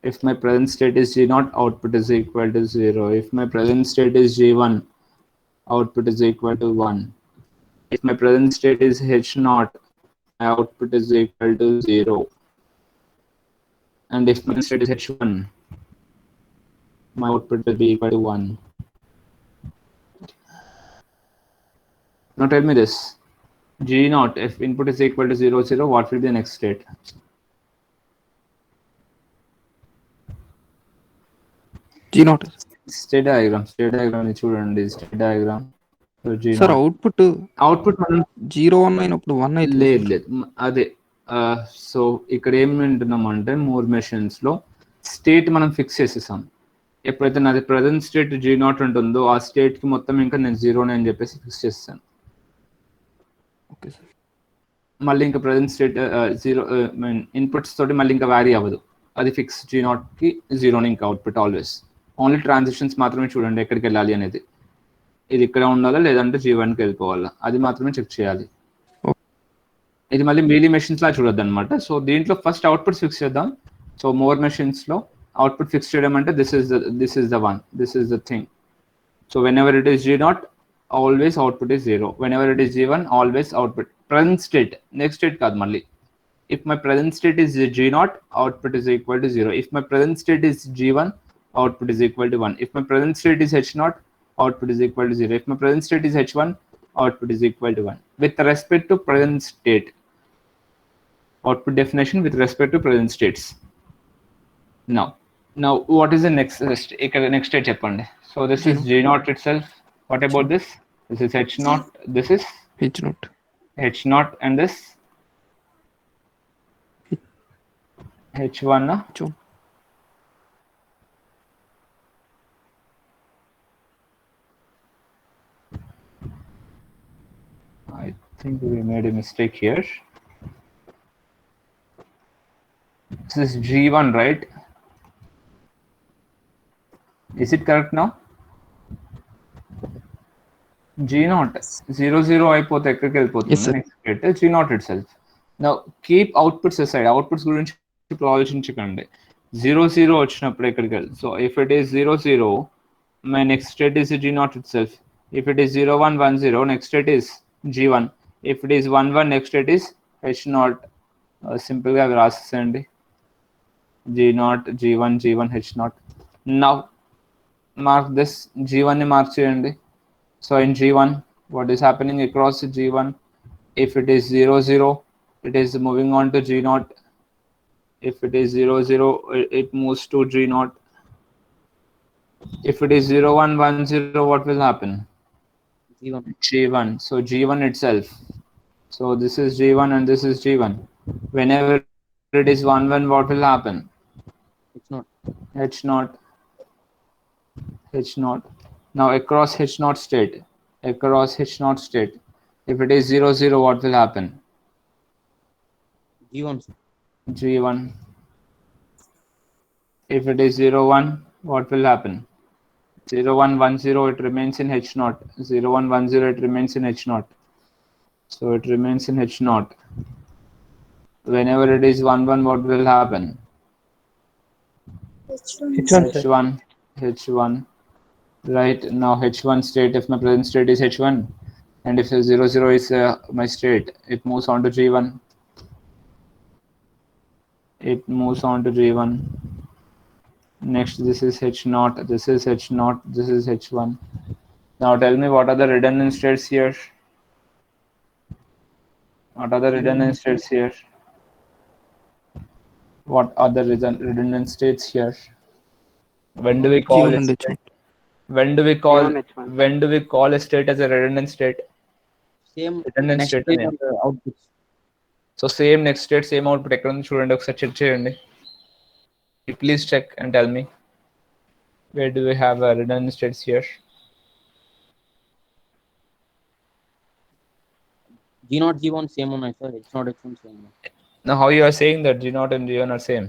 If my present state is G0, output is equal to 0. If my present state is G1, output is equal to 1. If my present state is H0, my output is equal to 0. And if my state is H1, my output will be equal to 1. Now tell me this. G0, if input is equal to 0 0, what will be the next state? G0. State diagram is చూడండి, state diagram. So G0. Sir output మనం 0 1 అయినప్పుడు 1 అయితే లేదు అదే. So ఇక్కడ ఏం వింటున్నాం అంటే మోర్ మెషిన్స్ లో స్టేట్ మనం ఫిక్స్ చేసేసాం. ఎప్పుడైతే నాది ప్రజెంట్ స్టేట్ G0 ఉంటుందో ఆ స్టేట్ కి మొత్తం ఇంకా నేను 0 అని చెప్పేసి ఫిక్స్ చేస్తాను. Okay sir. మళ్ళీ ఇంకా ప్రజెంట్ స్టేట్ 0 ఇన్పుట్స్ తోటి మళ్ళీ ఇంకా వ్యారీ అవ్వదు, అది ఫిక్స్ G0 కి 0 ఇంకా అవుట్పుట్ ఆల్వేస్. ఓన్లీ ట్రాన్సిషన్స్ మాత్రమే చూడండి ఎక్కడికి వెళ్ళాలి అనేది, ఇది ఇక్కడ ఉండాలా లేదంటే G1కి వెళ్ళిపోవాలా, అది మాత్రమే చెక్ చేయాలి. ఇది మళ్ళీ మీలీ మెషిన్స్ లా చూడొద్దు అనమాట. సో దీంట్లో ఫస్ట్ అవుట్పుట్ ఫిక్స్ చేద్దాం. సో మోర్ మెషిన్స్ లో అవుట్పుట్ ఫిక్స్ చేయడం అంటే this is the thing. So when ever it is G0, always output is 0. Whenever it is G1, always output. Present state, next state kaadu malli. If my present state is G0, output is equal to 0. If my present state is G1, output is equal to 1. If my present state is H0, output is equal to 0. If my present state is h1, output is equal to 1. With respect to present state, output definition with respect to present states. Now what is the next next state cheppandi? So this is G naught itself. What about this? This is H naught. This is H naught. H naught, and this H1. H1. I think we made a mistake here. This is G1, right? Is it correct now? G naught 0 0 అయిపోతే ఎక్కడికి వెళ్ళిపోతుంది? Yes, sir. Next state G naught itself. Now keep outputs aside. Outputs గురించి ఇప్పుడు ఆలోచించకండి. 0 0 వచ్చినప్పుడు ఎక్కడికి వెళ్ళి? So if it is 0 0, my next state is G naught itself. If it is 0 1 1 0, next state is G1. If it is 1 1, next state is H naught. Simple గా రాసేయండి. G naught, G1, G1, H naught. Now mark this. G1 ని mark చేయండి. So in G1, what is happening across G1? If it is 0 0, it is moving on to G naught. If it is 0 0, it moves to G naught. If it is 0 1 1 0, what will happen? G1. G1. So G1 itself. So this is G1 and this is G1. Whenever it is 1 1, what will happen? H naught. H naught. H naught. Now across H naught state. Across H naught state. If it is 0 0, what will happen? G1. G1. If it is 0 1, what will happen? 0 1 1 0, it remains in H naught. 0 1 1 0, it remains in H naught. So it remains in H naught. Whenever it is 1 1, what will happen? H1. H1. Right, now H1 state, if my present state is H1, and if 0 0 is my state, it moves on to G1. It moves on to G1. Next, this is H naught, this is H naught, this is H1. Now tell me, what are the redundant states here? What are the redundant states here? What are the redundant states here? When do we call G1 it? and H1. When do we call G1, H1. when do we call a state as a redundant state? Same Redundant next state state name. and the outputs. So same next state, same output. ఎక్కడ ఉంది చూడండి, ఒకసారి check చేయండి. Please check and tell me, where do we have redundant states here? G0, G1 same ఉన్నాయి sir. H0, H1 same ఉన్నాయి. Now how you are saying that G0 and G1 are same?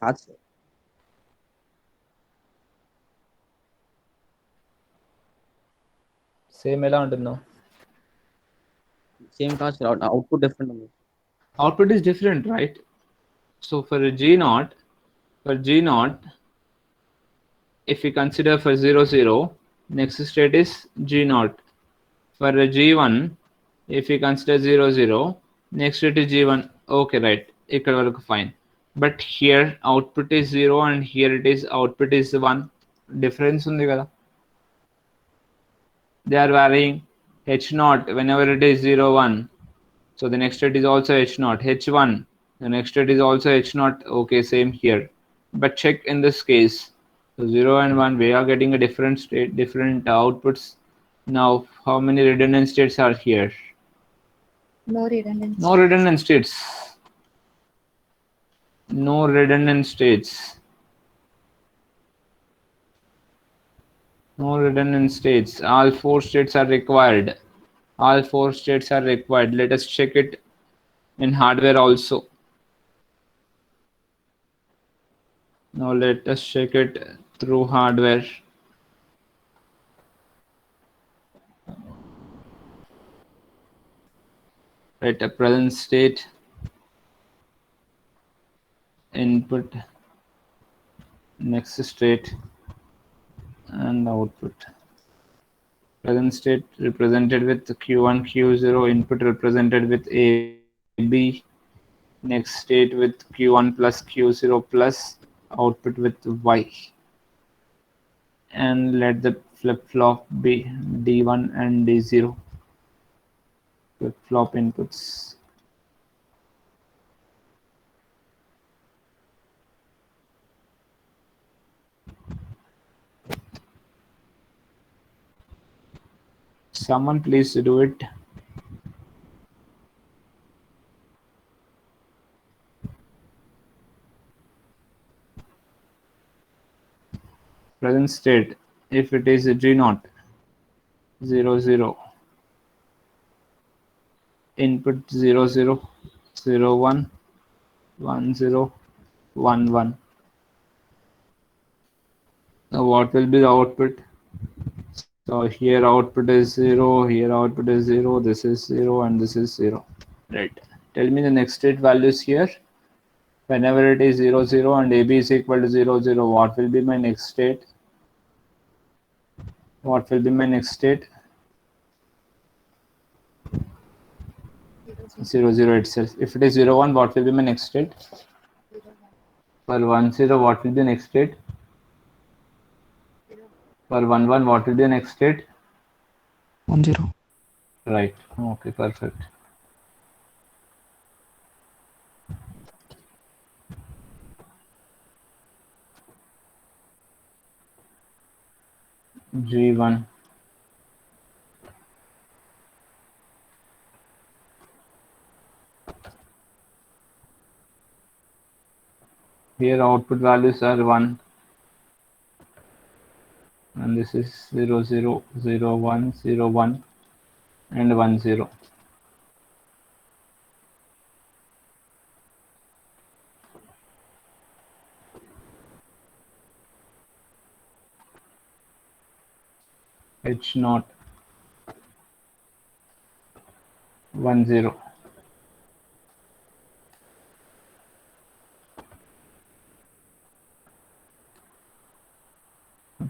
కాదు sir. Same ఎలా ఉంటుందో? Same కాదు sir. Output different ఉంది. Output is different, right? So for a G0, if we consider for 0 0, next state is G0. For a G1, if we consider 0 0, next state is G1. Okay, right. ఇక్కడ వరకు fine. But here output is 0 and here it is output is 1. Difference ఉంది కదా? They are varying. H0, whenever it is 0 1, so the next state is also H0. H1, the next state is also H0. Okay, same here. But check in this case. So 0 and 1, we are getting a different state, different outputs. Now, how many redundant states are here? No redundancy. No redundant states. No redundant states. No redundant states. All 4 states are required. All 4 states are required. Let us check it in hardware also. Now let us check it through hardware. Right, a present state, input, next state, and output. Present state represented with Q1, Q0, input represented with AB, next state with Q1 plus Q0 plus, output with Y, and let the flip-flop be D1 and D0 flip-flop inputs. Someone please do it. Present state, if it is G0, 0, 0, input 0, 0, 0, 1, 1, 0, 1, 1. Now what will be the output? So here output is 0, here output is 0, this is 0, and this is 0. Right. Tell me the next state values here. Whenever it is 0, 0 and AB is equal to 0, 0, what will be my next state? What will be my next state? 0, 0 itself. If it is 0, 1, what will be my next state? 0, 1, For 1, 0, what will be the next state? 0, For 1, 1, what will be the next state? 1 0. Right. Okay, perfect. G1. Here output values are 1, and this is 0, 0, 0, 1, 0, 1, and 1, 0. H0, 1, 0.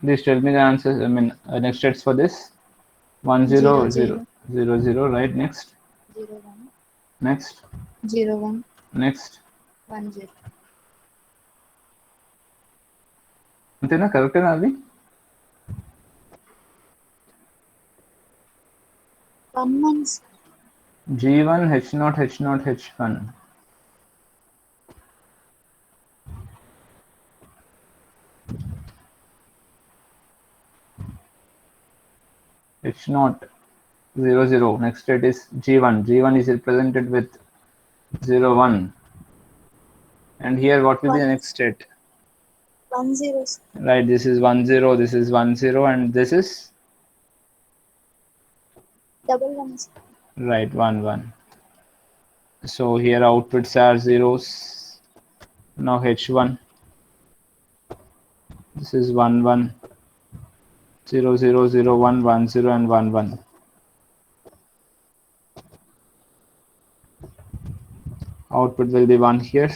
Please tell me the answers. I mean, next states for this. 1, 0, 0, 0, 0, right? Next. 0, 1, Next. 0, 1, Next. 1, 0. అంతేనా కరెక్టేనా అది? 1, 1, G1, H0, H0, H1. H0, 0, 0. Next state is G1. G1 is represented with 0, 1. And here what will be the 1, next state? 1, 0, Right, this is 1, 0, this is 1, 0, and this is? double 1, Right, 1, 1. So here outputs are zeros. Now H1. This is 1, 1, 0, 0, 0, 1, 1, 0, and 1, 1. Output will be 1 here.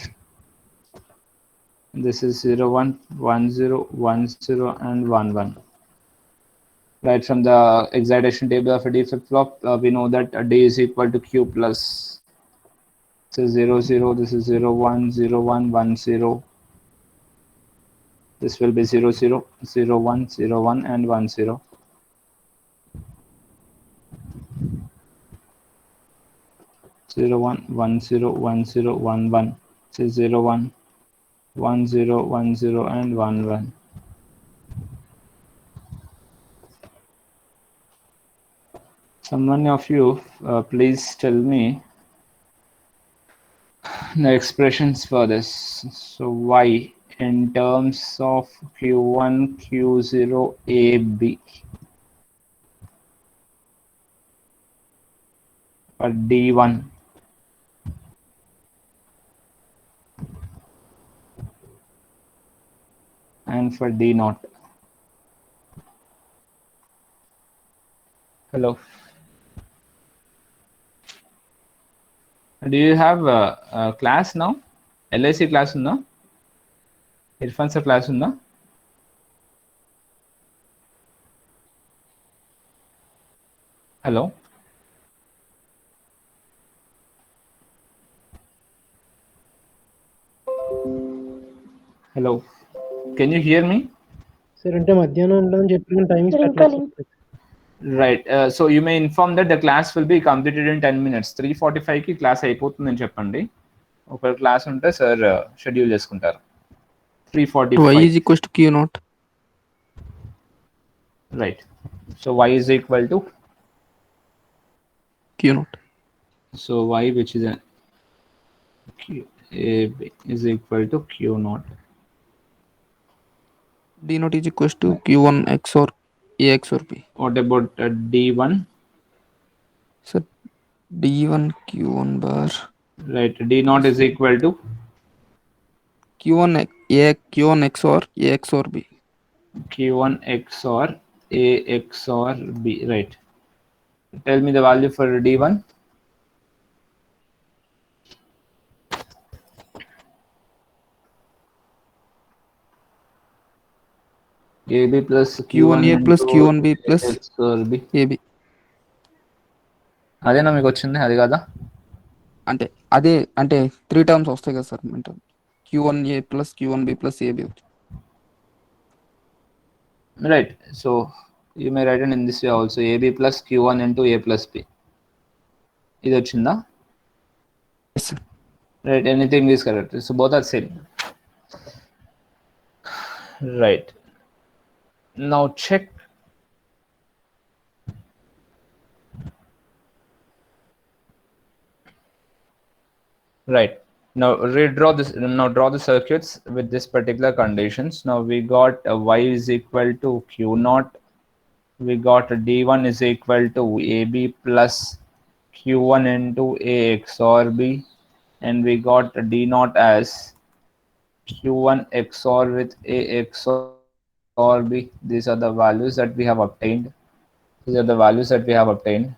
This is 0, 1, 1, 0, 1, 0, and 1, 1. Right, from the excitation table of a D flip-flop, we know that a D is equal to Q plus. This is 0, 0, this is 0, 1, 0, 1, 1, 0. This will be 0, 0, 0, 1, 0, 1, and 1, 0. 0, 1, 1, 0, 1, 0, 1, 1. This is 0, 1, 1, 0, 1, 0, and 1, 1. Someone of you, please tell me the expressions for this. So y in terms of q1, q0, ab for d1 and for d0. Hello. Do you have a class now? LIC class unda? Irfan sir class unda? Hello. Hello. can you hear me? Sir అంటే మధ్యాహ్నం ఉండదని చెప్పిన timings పెట్టలేదు sir. Right. So you may inform that the class will be completed in 10 minutes. 3:45 కి class అయిపోతుందని చెప్పండి. ఒక class ఉంటే సార్ షెడ్యూల్ చేసుకుంటారు. y 3:45. is equals to q naught. Right. So y is equal to, Q naught. so y, which is a q, a is equal to q naught. D naught is equals to q1 XOR a XOR b. What about d1? So d1 q1 bar Right. d naught is equal to q1 q1 XOR a XOR b. q1 XOR a XOR b. Right. Tell me the value for d1. ab plus q1 a plus into q1 b plus XOR b. ab. అదేనా మీకు వచ్చింది, అది కదా? అంటే అదే అంటే 3 terms వస్తాయి కదా సార్ అంటే q1 a plus q1 b plus ab. Right. So you may write it in this way also, ab plus q1 into a plus b. ఇది వచ్చిందా? Yes sir. Right. Anything is correct. So both are same. Right. Now check. Right. Now redraw this. Now draw the circuits with this particular conditions. Now we got y is equal to q naught. We got d1 is equal to ab plus q1 into a XOR b, and we got d naught as q1 XOR with a XOR b. These are the values that we have obtained. These are the values that we have obtained.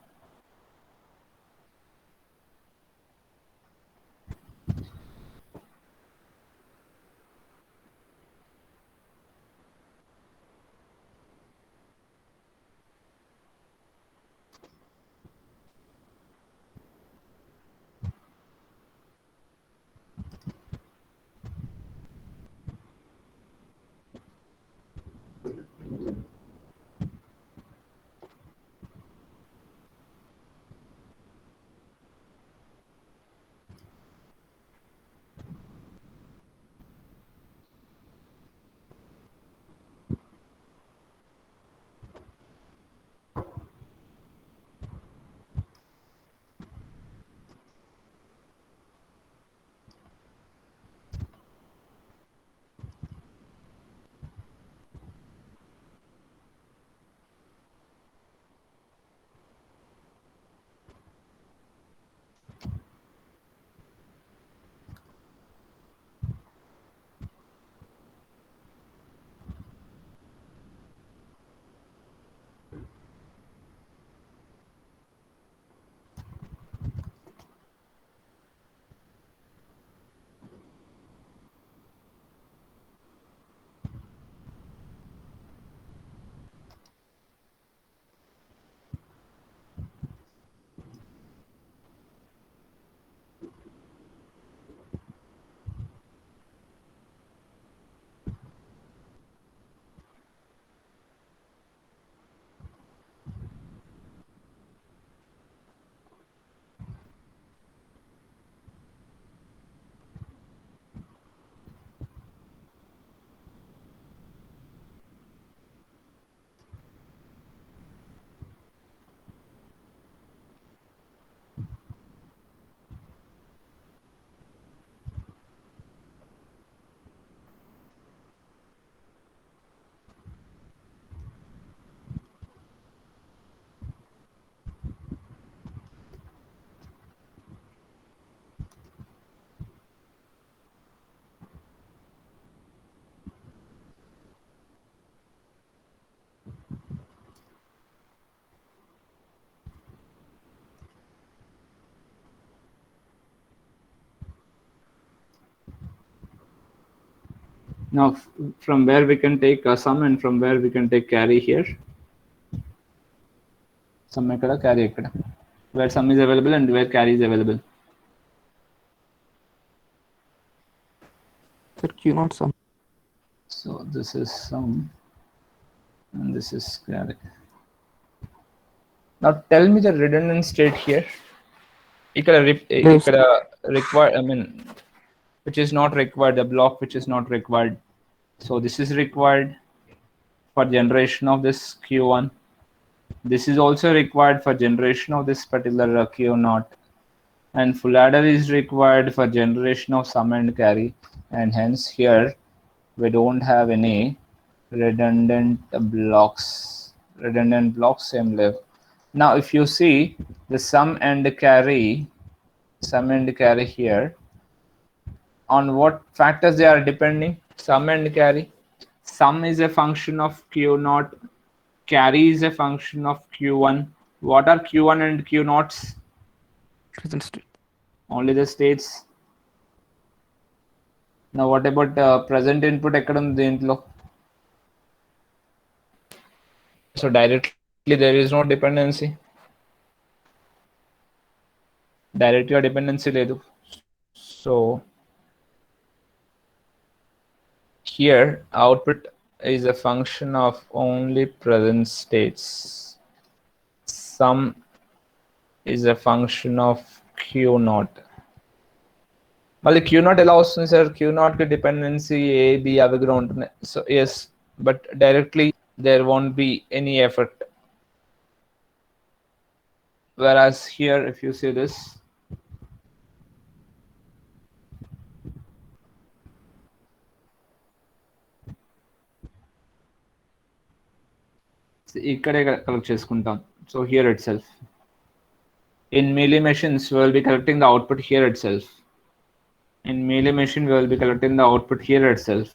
Now from where we can take sum and from where we can take carry here. Sum ekkada, carry ekkada. Where sum is available and where carry is available. Sir q naught sum. So this is sum and this is carry. Now tell me the redundant state here. ఇక్కడ required, I mean, which is not required, the block which is not required. So this is required for generation of this Q1. This is also required for generation of this particular Q0. And full adder is required for generation of sum and carry. And hence here we don't have any redundant blocks. Redundant blocks same level. Now if you see the sum and carry here, on what factors they are depending? Sum and carry. Sum is a function of Q0, carry is a function of Q1. What are Q1 and Q0s? Present state. Only the states. Now what about present input ekkada undi dintlo? So directly there is no dependency. Directly dependency ledu. So here output is a function of only present states. Sum is a function of Q0. మళ్ళీ Q0 ఎలా వస్తుంది sir? Q0 కి dependency A, B అవి కూడా ఉంటున్నాయి. So yes, but directly there won't be any effect. Whereas here if you see this, ఇక్కడే collect చేసుకుంటాం. So here itself in Mealy machines we will be collecting the output here itself. In Mealy machine we will be collecting the output here itself.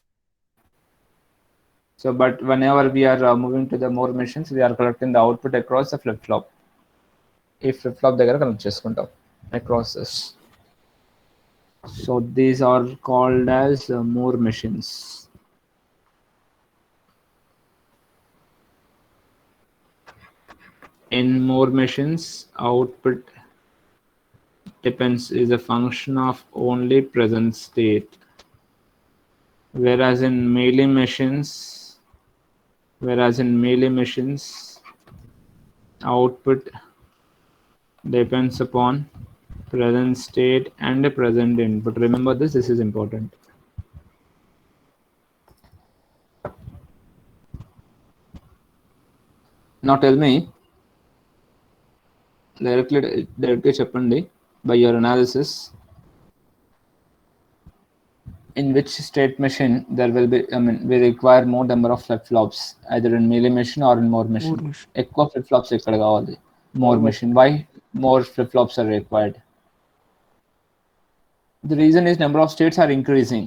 So but whenever we are moving to the more machines, we are collecting the output across the flip flop. If flip flop దగ్గర connect చేసుకుంటాం across this. So these are called as more machines. In more machines, output depends is a function of only present state, whereas in Mealy machines, output depends upon present state and present input. Remember this is important. Now tell me directly చెప్పండి by your analysis, in which state machine there will be, I mean, we require more number of flip flops, either in Mealy machine or in more machine. ఎక్కువ flip flops ఎక్కడ కావాలి? More machine. Why more flip flops are required? The reason is number of states are increasing.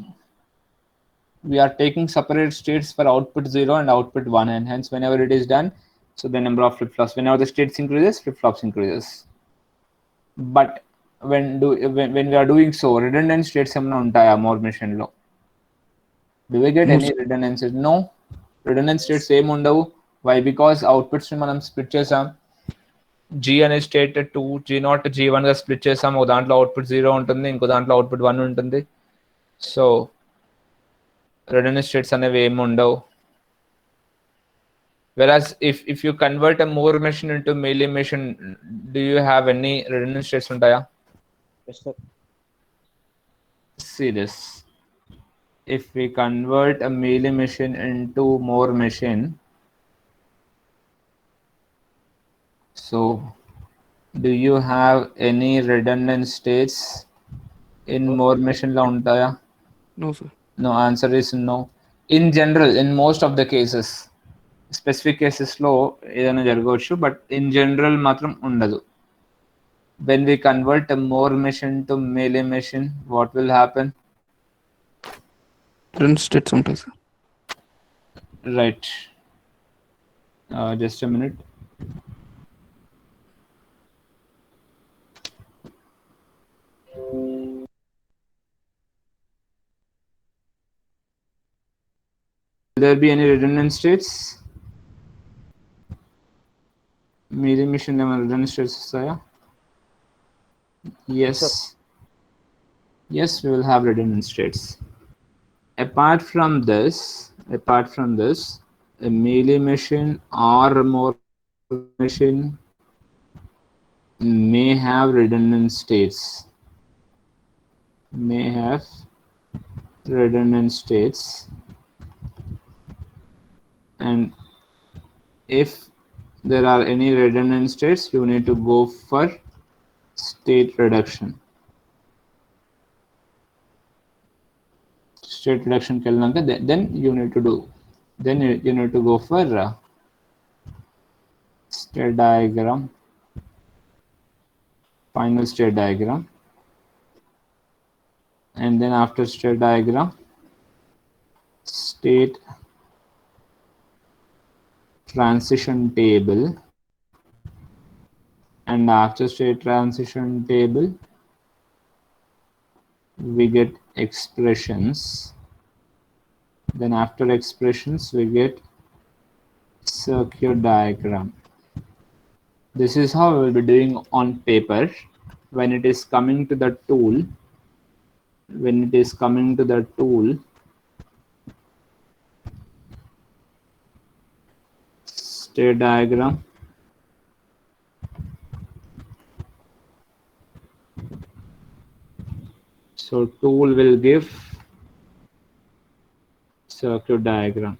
We are taking separate states for output 0 and output 1, and hence whenever it is done, so the number of flip flops, whenever the states increases, flip flops increases. But when we are doing so, redundant states ఏమైనా ఉంటాయా more machine లో? Do we get any redundancies? No, redundant states ఏమి ఉండవు. Why? Because outputs ని మనం split చేసాం. G అనే state 2, G0 G1 గా స్ప్లిట్ చేసాం. ఒక దాంట్లో అవుట్పుట్ 0 ఉంటుంది, ఇంకో దాంట్లో అవుట్పుట్ 1 ఉంటుంది. సో redundant states అనేవి ఏమి ఉండవు. Whereas if you convert a more machine into Mealy machine, do you have any redundant states untaya? Yes, sir. See this. If we convert a Mealy machine into more machine, so do you have any redundant states in more machine la untaya? No, sir. No, answer is no. In general, in most of the cases, specific cases లో ఏదైనా జరగవచ్చు, but in general మాత్రం ఉండదు. When we convert a more machine to Mealy machine, what will happen? Redundant states ఉంటాయి sir. Right. Just a minute. Will there be any redundant states? Mealy machine లో ఏమైనా redundant states వస్తాయా? Yes. Yes, we will have redundant states. Apart from this, apart from this, a melee machine or more machine may have redundant states. And if there are any redundant states, you need to go for state reduction. State reduction then you need to do, then you need to go for state diagram, final state diagram, and then after state diagram, state transition table, and after state transition table we get expressions, then after expressions we get circuit diagram. This is how we will be doing on paper. When it is coming to the tool, state diagram, so tool will give circuit diagram.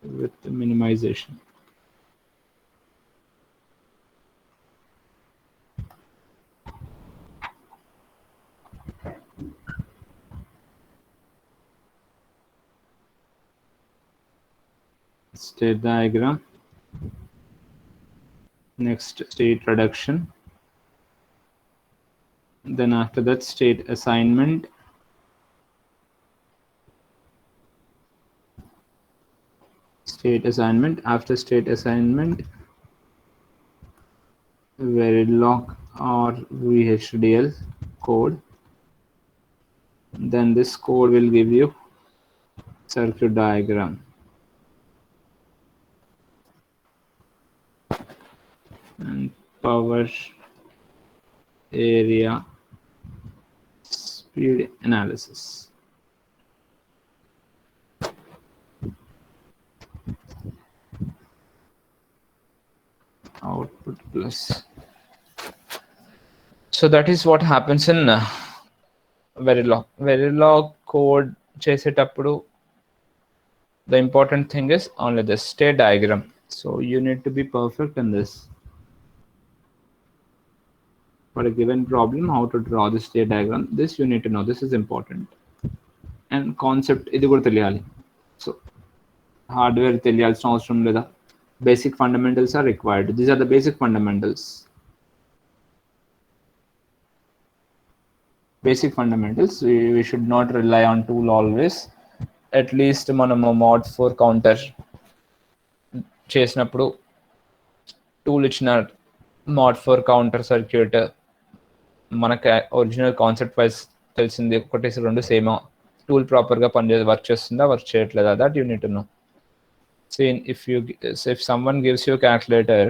With the minimization. State diagram. Next, state reduction. Then after that, state assignment. After state assignment, Verilog or VHDL code. Then this code will give you circuit diagram. And power, area, speed analysis. Output plus. So that is what happens in Verilog. Verilog code చేసేటప్పుడు the important thing is only the state diagram. So you need to be perfect in this. For a given problem, how to draw the state diagram, this you need to know. This is important. And concept ఇది కూడా తెలియాలి. So hardware తెలియాల్సిన అవసరం లేదా. Basic fundamentals are required. These are the basic fundamentals. We should not rely on tool always. At least మనము mod 4 counter చేసినప్పుడు tool ఇచ్చిన mod 4 counter circuit మనకు ఒరిజినల్ కాన్సెప్ట్ వైజ్ తెలిసింది ఒకటి రెండు సేమ్ టూల్ ప్రాపర్గా వర్క్ చేస్తుందా వర్క్ చేయట్లేదా that you need to know. See, if someone gives you a calculator,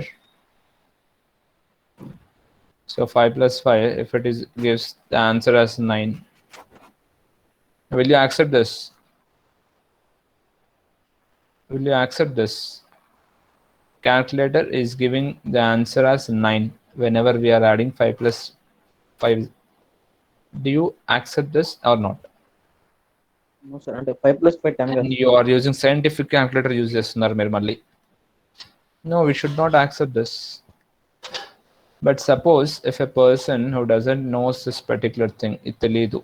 so 5 plus 5, if it gives the answer as 9, will you accept this? Calculator is giving the answer as 9 whenever we are adding 5 plus 5. Do you accept this or not? No, sir. And 5 plus 5 10. And you are using scientific calculator use చేస్తున్నారు మీరు మళ్ళీ. No, we should not accept this. But suppose if a person who doesn't know this particular thing, it తెలియదు.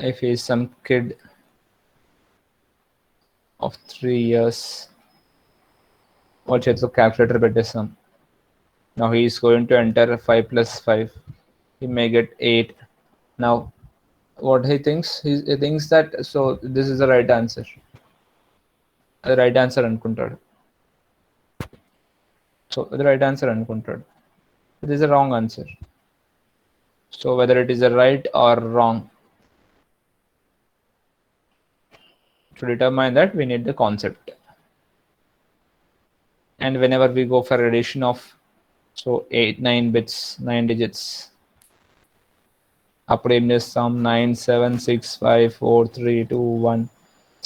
If he is some kid of 3 years, వాడి చేతిలో calculator పెట్టేస్తాం. Now he is going to enter 5 plus 5. He may get 8. Now what he thinks that so this is the right answer. The right answer అనుకుంటాడు. So the right answer అనుకుంటాడు. It is a wrong answer. So whether it is a right or wrong, to determine that we need the concept. And whenever we go for addition of, so 9 bits, 9 digits, అప్పుడు ఏం చేస్తాం 9 7 6 5 4 3 2 1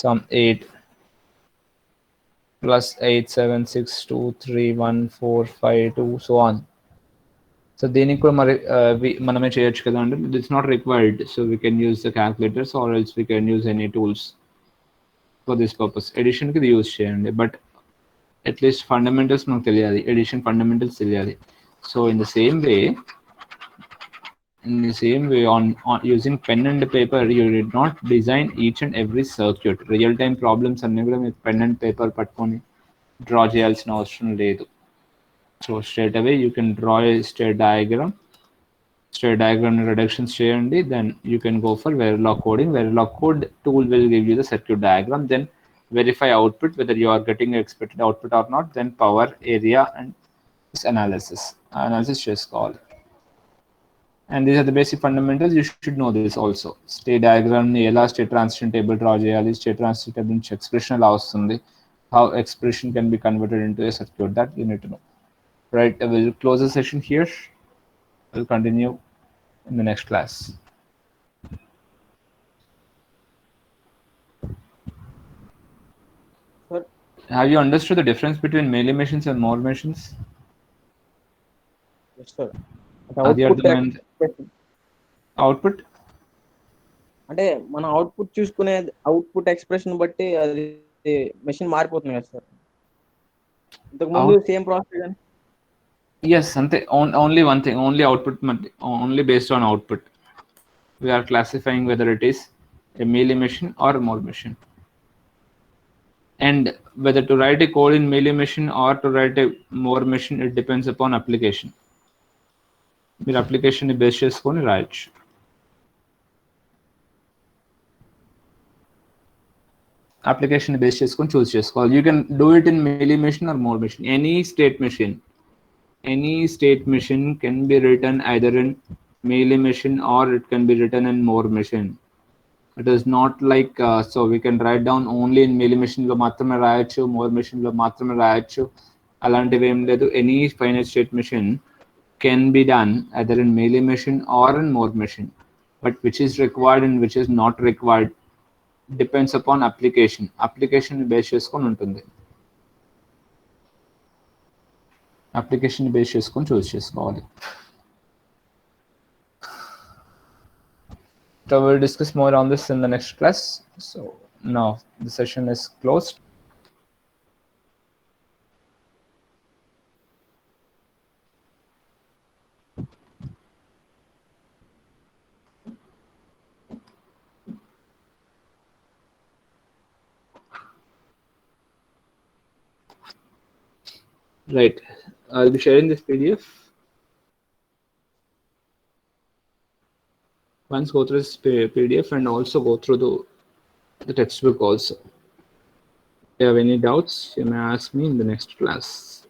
some 8 plus 8 7 6 2 3 1 4 5 2 so on. So దీనికి కూడా మరి మనమే చేయొచ్చు కదా అంటే it's not required, so we can use the calculators or else we can use any tools for this purpose. Addition కి ఇది యూజ్ చేయండి, బట్ అట్లీస్ట్ ఫండమెంటల్స్ మనకు తెలియాలి, ఎడిషన్ ఫండమెంటల్స్ తెలియాలి. So in the same way on using pen and paper, you did not design each and every circuit. Real time problems అన్ని కూడా మీరు pen and paper పట్టుకొని డ్రా చేయాల్సిన అవసరం లేదు. So straight away you can draw A state diagram reductions చేయండి, then you can go for Verilog coding. Verilog code tool will give you the circuit diagram, then verify output whether you are getting expected output or not, then power, area and this analysis చేసుకోవాలి. And these are the basic fundamentals. You should know this also. State diagram ni ela state transition table draw cheyali, state transition table nunchi expression ela vastundi, how expression can be converted into a circuit, that you need to know. Right, I will close the session here. We'll continue in the next class. Sir, have you understood the difference between melee machines and Moore machines? yes sir. అది అర్థమైంది. Output అంటే మన output చూసుకునే output expression బట్టి అది machine మారిపోతుంది కదా sir. ఇంతకు ముందు సేమ్ ప్రాసెస్ కానీ yes ante only one thing, only output, only based on output we are classifying whether it is a melee machine or a Moore machine. And whether to write a code in melee machine or to write a Moore machine, it depends upon application. మీరు application ని base చేసుకొని రాయొచ్చు. Application ని base చేసుకొని చూస్ చేసుకోవాలి. You can do it in melee machine or Moore machine. Any state machine can be written either in melee machine or it can be written in Moore machine. It is not like so we can write down only in melee machine లో మాత్రమే రాయొచ్చు, Moore machine లో మాత్రమే రాయొచ్చు, అలాంటివి ఏం లేదు. Any finite state machine can be done either in melee machine or in Moore machine, but which is required and which is not required depends upon application base చేసుకొని ఉంటుంది. అప్లికేషన్ బేస్ చేసుకొని చూస్ చేసుకోవాలి. So we'll discuss more on this in the next class. So now the session is closed. Right, I'll be sharing this PDF. Once go through this PDF and also go through the textbook also. If you have any doubts, you may ask me in the next class.